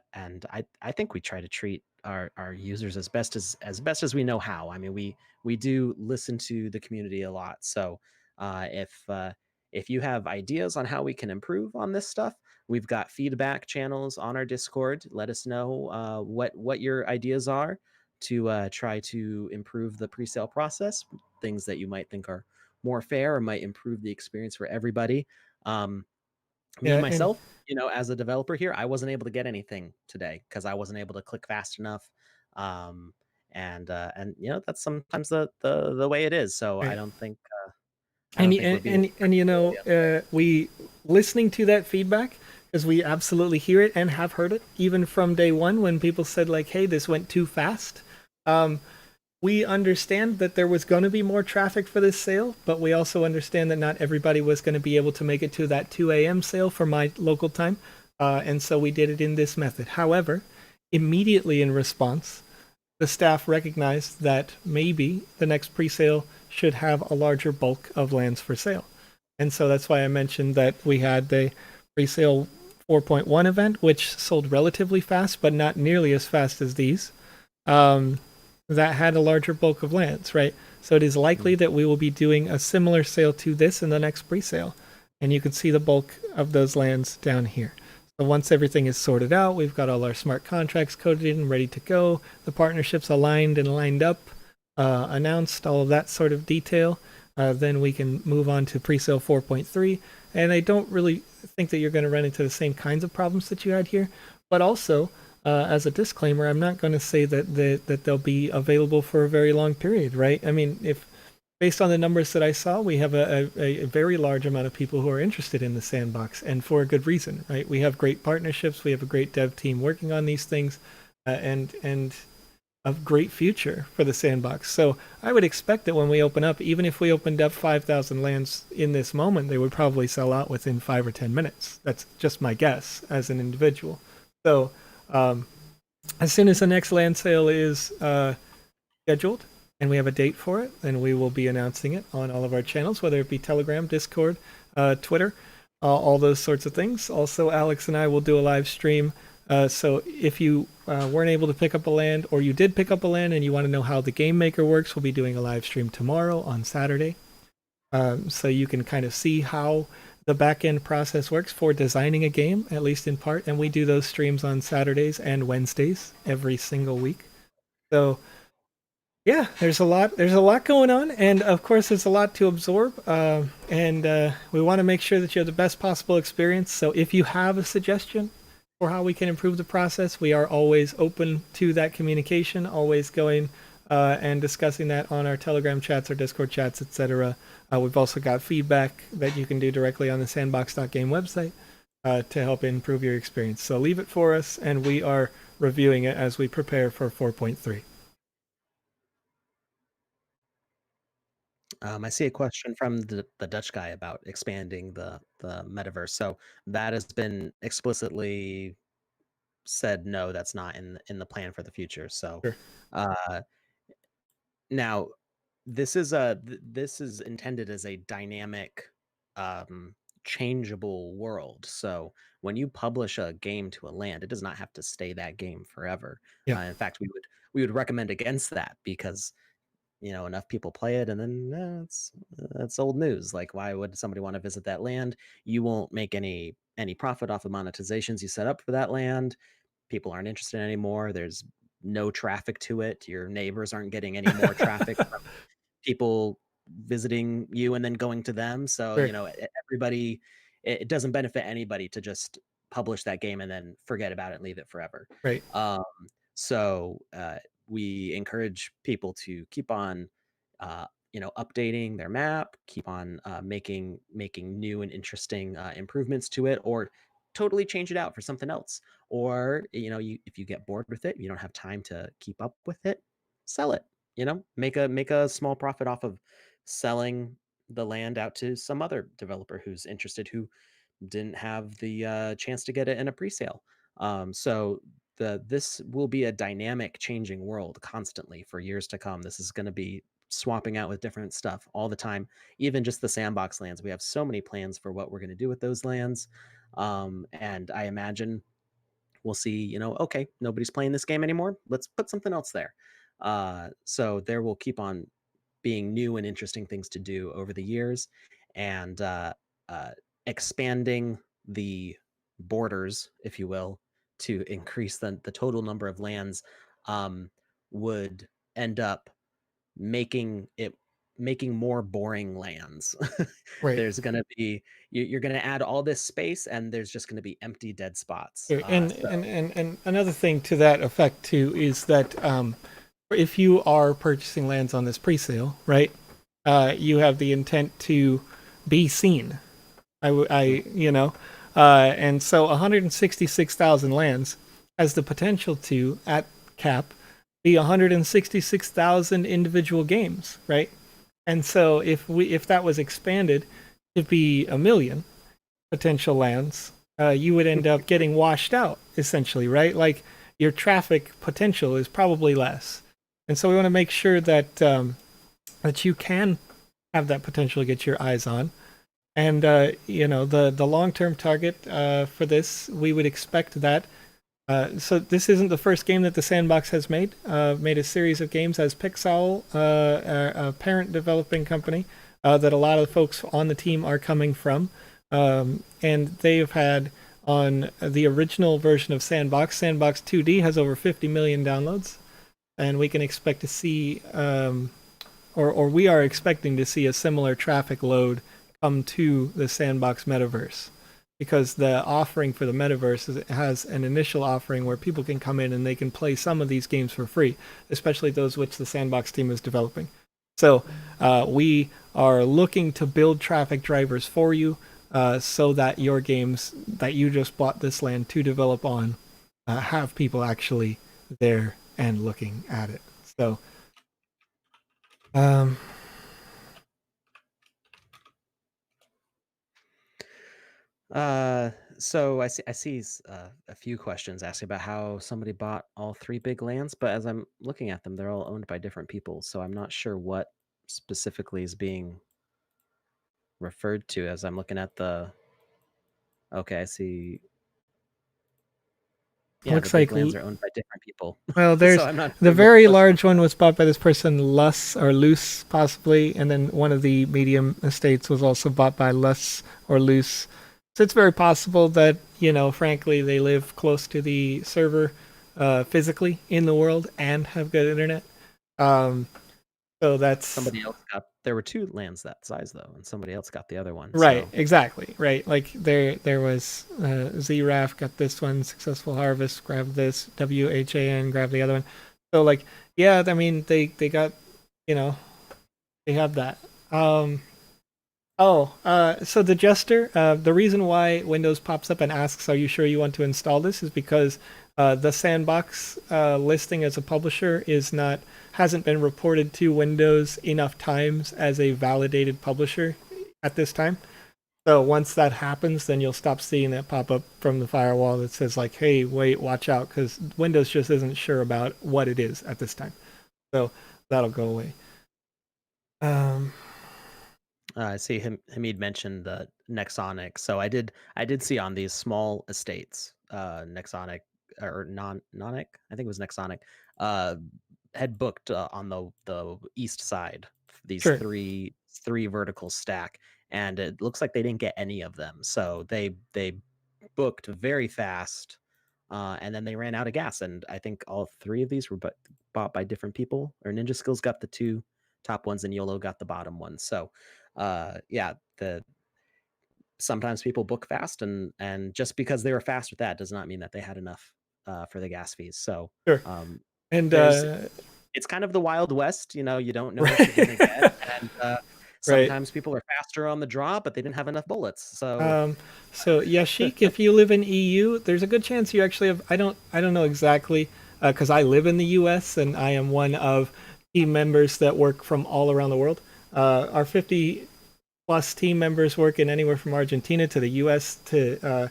think we try to treat our users as best as we know how. I mean, we do listen to the community a lot. So if you have ideas on how we can improve on this stuff, we've got feedback channels on our Discord. Let us know what your ideas are to try to improve the pre-sale process, things that you might think are more fair or might improve the experience for everybody. Me Yeah, and myself, as a developer here, I wasn't able to get anything today because I wasn't able to click fast enough. And that's sometimes the way it is. So right. I don't think we're being We listening to that feedback, because we absolutely hear it and have heard it even from day one when people said like, "Hey, this went too fast." We understand that there was going to be more traffic for this sale, but we also understand that not everybody was going to be able to make it to that 2 a.m. sale for my local time, and so we did it in this method. However, immediately in response, the staff recognized that maybe the next pre-sale should have a larger bulk of lands for sale. And so that's why I mentioned that we had the pre-sale 4.1 event, which sold relatively fast, but not nearly as fast as these, that had a larger bulk of lands, right? So it is likely that we will be doing a similar sale to this in the next pre-sale. And you can see the bulk of those lands down here. So once everything is sorted out, we've got all our smart contracts coded and ready to go, the partnerships aligned and lined up, announced, all of that sort of detail, then we can move on to Presale 4.3. And I don't really think that you're going to run into the same kinds of problems that you had here. But also, as a disclaimer, I'm not going to say that they'll be available for a very long period, right? I mean, if based on the numbers that I saw, we have a very large amount of people who are interested in the sandbox, and for a good reason, right? We have great partnerships, we have a great dev team working on these things, and a great future for the sandbox. So I would expect that when we open up, even if we opened up 5,000 lands in this moment, they would probably sell out within 5 or 10 minutes. That's just my guess as an individual. So as soon as the next land sale is scheduled and we have a date for it, then we will be announcing it on all of our channels, whether it be Telegram, Discord, Twitter, all those sorts of things. Also, Alex and I will do a live stream. So if you weren't able to pick up a land, or you did pick up a land and you want to know how the game maker works, we'll be doing a live stream tomorrow on Saturday. So you can kind of see how the back end process works for designing a game, at least in part. And we do those streams on Saturdays and Wednesdays every single week. So yeah, there's a lot going on, and of course there's a lot to absorb, and we want to make sure that you have the best possible experience. So if you have a suggestion for how we can improve the process, we are always open to that communication, always going and discussing that on our Telegram chats, our Discord chats, etc. We've also got feedback that you can do directly on the sandbox.game website to help improve your experience. So leave it for us, and we are reviewing it as we prepare for 4.3. I see a question from the Dutch guy about expanding the metaverse. So that has been explicitly said no, that's not in the plan for the future. So Sure. uh, now this is intended as a dynamic, um, changeable world. So when you publish a game to a land, it does not have to stay that game forever. Yeah. In fact, we would recommend against that because enough people play it and then that's old news. Like, why would somebody want to visit that land? You won't make any profit off of monetizations you set up for that land. People aren't interested anymore. There's no traffic to it. Your neighbors aren't getting any more traffic from people visiting you and then going to them. So Sure. everybody, it doesn't benefit anybody to just publish that game and then forget about it and leave it forever. Right. So we encourage people to keep on updating their map, keep on making new and interesting improvements to it, or totally change it out for something else. Or if you get bored with it, you don't have time to keep up with it, sell it. Make a small profit off of selling the land out to some other developer who's interested, who didn't have the chance to get it in a pre-sale. So this will be a dynamic, changing world constantly for years to come. This is going to be swapping out with different stuff all the time. Even just the sandbox lands, we have so many plans for what we're going to do with those lands, and I imagine we'll see. Okay, nobody's playing this game anymore. Let's put something else there. So there will keep on being new and interesting things to do over the years, and uh, expanding the borders, if you will, to increase the total number of lands, would end up making it making more boring lands. Right. There's going to be you're going to add all this space, and there's just going to be empty, dead spots. Sure. And another thing to that effect too is that if you are purchasing lands on this pre-sale, right, you have the intent to be seen. And so 166,000 lands has the potential to, at cap, be 166,000 individual games, right? And so if that was expanded to be a million potential lands, you would end up getting washed out essentially, right? Like your traffic potential is probably less, and so we want to make sure that that you can have that potential to get your eyes on. And the long term target for this, we would expect that. So this isn't the first game that the Sandbox has made. Made a series of games as Presale, a parent developing company that a lot of the folks on the team are coming from, and they've had on the original version of Sandbox. Sandbox 2D has over 50 million downloads, and we can expect to see, or we are expecting to see a similar traffic load come to the Sandbox metaverse. Because the offering for the metaverse has an initial offering where people can come in and they can play some of these games for free, especially those which the Sandbox team is developing. So we are looking to build traffic drivers for you so that your games that you just bought this land to develop on have people actually there and looking at it. So um, So I see a few questions asking about how somebody bought all three big lands, but as I'm looking at them, they're all owned by different people, so I'm not sure what specifically is being referred to as I'm looking at the. Okay, I see. Yeah, the looks big like lands are owned by different people, well, so there's I'm not the sure what very question. large one was bought by this person, Luss or Luce, possibly, and then one of the medium estates was also bought by Luss or Luce. So it's very possible that, frankly, they live close to the server physically in the world and have good internet. Um, so that's Somebody else got. There were two lands that size though, and somebody else got the other one. right, So exactly, right. Like there was ZRAF got this one, Successful Harvest grabbed this, WHAN grabbed the other one. So like, yeah, I mean they got, you know, they have that. Um, so the Jester, the reason why Windows pops up and asks, "Are you sure you want to install this?" is because the Sandbox listing as a publisher hasn't been reported to Windows enough times as a validated publisher at this time. So once that happens, then you'll stop seeing that pop up from the firewall that says like, "Hey, wait, watch out," because Windows just isn't sure about what it is at this time. So that'll go away. Um, I see Hamid mentioned the Nexonic. So I did see on these small estates, Nexonic or Nonic, I think it was Nexonic, uh, had booked on the east side these sure, three vertical stack, and it looks like they didn't get any of them. So they booked very fast, and then they ran out of gas. And I think all three of these were bought by different people. Or Ninja Skills got the two top ones, and YOLO got the bottom one. So yeah, the sometimes people book fast, and just because they were fast with that does not mean that they had enough for the gas fees. So sure. um, And there's it's kind of the Wild West, you don't know what you're gonna get, and right. sometimes people are faster on the draw, but they didn't have enough bullets. So Um, so Yashik, if you live in EU, there's a good chance you actually have. I don't know exactly because I live in the US and I am one of team members that work from all around the world. Our 50 plus team members work in anywhere from Argentina to the US to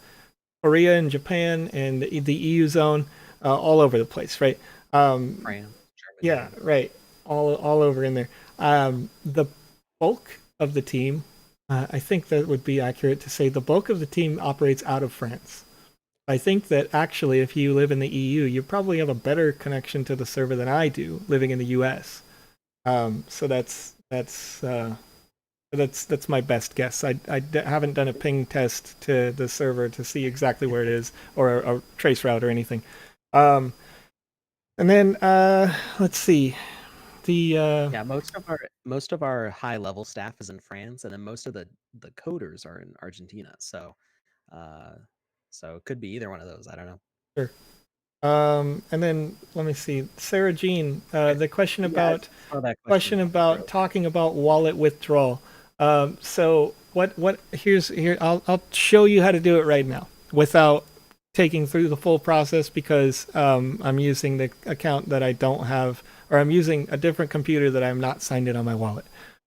Korea and Japan and the EU zone, all over the place, right? France, Yeah, Germany. right. All over in there. The bulk of the team, I think that would be accurate to say the bulk of the team operates out of France. I think that actually, if you live in the EU, you probably have a better connection to the server than I do, living in the US. So that's my best guess. Haven't done a ping test to the server to see exactly where it is or a trace route or anything. Um, and then let's see the Yeah, most of our high level staff is in France, and then most of the coders are in Argentina. Uh, so it could be either one of those. I don't know. sure. And then let me see, Sarah Jean, I, the question yeah, I about saw that question come through. talking about wallet withdrawal. So what here I'll show you how to do it right now without taking through the full process because I'm using the account that I don't have, or I'm using a different computer that I'm not signed in on my wallet.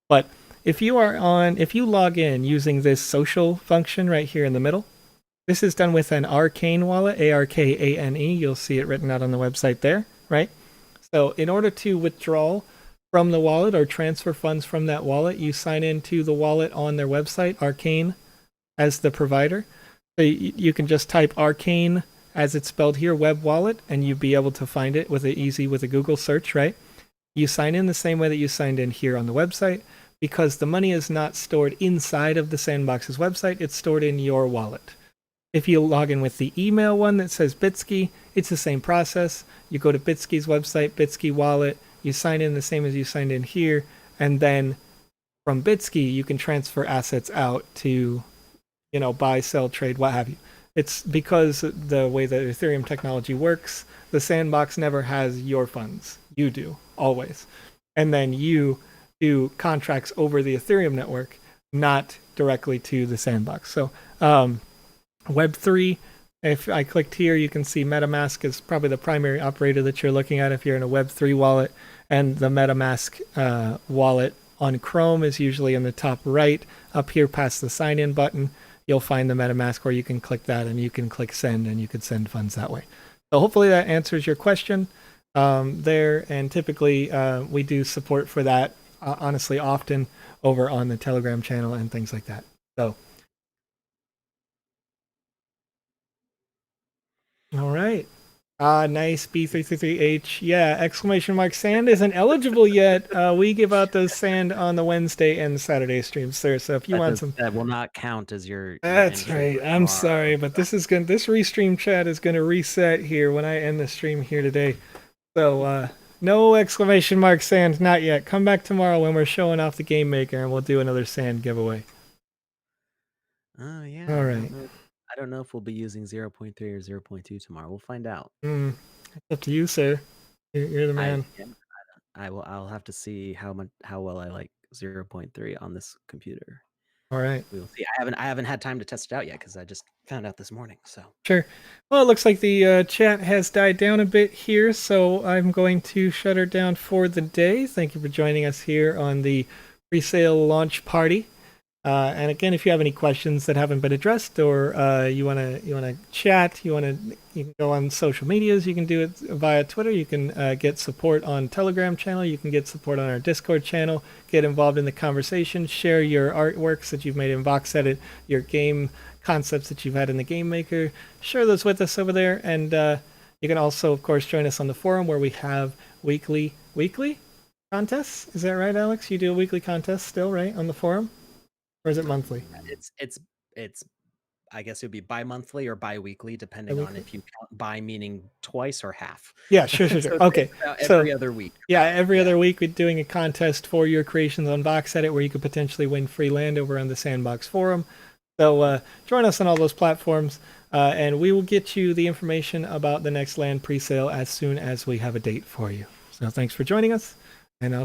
But if you log in using this social function right here in the middle, this is done with an Arcane wallet, Arkane. You'll see it written out on the website there, right? So in order to withdraw from the wallet or transfer funds from that wallet, you sign into the wallet on their website, Arcane, as the provider. So you can just type Arcane as it's spelled here, web wallet, and you'd be able to find it with a Google search, right? You sign in the same way that you signed in here on the website because the money is not stored inside of the Sandbox's website, it's stored in your wallet. If you log in with the email one that says Bitski, it's the same process. You go to Bitski's website, Bitski wallet, you sign in the same as you signed in here, and then from Bitski, you can transfer assets out to, buy, sell, trade, what have you. It's because the way that Ethereum technology works, the sandbox never has your funds. You do, always. And then you do contracts over the Ethereum network, not directly to the sandbox. So Web3, if I clicked here, you can see MetaMask is probably the primary operator that you're looking at if you're in a Web3 wallet. And the MetaMask wallet on Chrome is usually in the top right. Up here past the sign-in button, you'll find the MetaMask where you can click that and you can click send and you could send funds that way. So hopefully that answers your question there. And typically we do support for that, honestly, often over on the Telegram channel and things like that. So, all right. Nice, B333H. Yeah, exclamation mark. Sand isn't eligible yet. We give out those sand on the Wednesday and Saturday streams, sir. So if you want some, that will not count as your that's right. I'm sorry, but this restream chat is gonna reset here when I end the stream here today. So no exclamation mark sand, not yet. Come back tomorrow when we're showing off the game maker and we'll do another sand giveaway. Oh yeah. All right. I don't know if we'll be using 0.3 or 0.2 tomorrow. We'll find out. It's up to you, sir. You're the man. I'll have to see how well I like 0.3 on this computer. All right. We will see. I haven't had time to test it out yet because I just found out this morning. So sure. Well, it looks like the chat has died down a bit here, so I'm going to shut her down for the day. Thank you for joining us here on the pre-sale launch party. And again, if you have any questions that haven't been addressed, or you wanna chat, you can go on social medias. You can do it via Twitter. You can get support on Telegram channel. You can get support on our Discord channel. Get involved in the conversation. Share your artworks that you've made in VoxEdit, your game concepts that you've had in the Game Maker. Share those with us over there. And you can also, of course, join us on the forum where we have weekly contests. Is that right, Alex? You do a weekly contest still, right, on the forum? Or is it monthly? It's I guess it would be bi-monthly or bi-weekly, depending on if you count bi meaning twice or half. Yeah, sure. So okay. Every other week. Yeah, every other week we're doing a contest for your creations on VoxEdit where you could potentially win free land over on the Sandbox forum. So join us on all those platforms, and we will get you the information about the next land pre-sale as soon as we have a date for you. So thanks for joining us, and I'll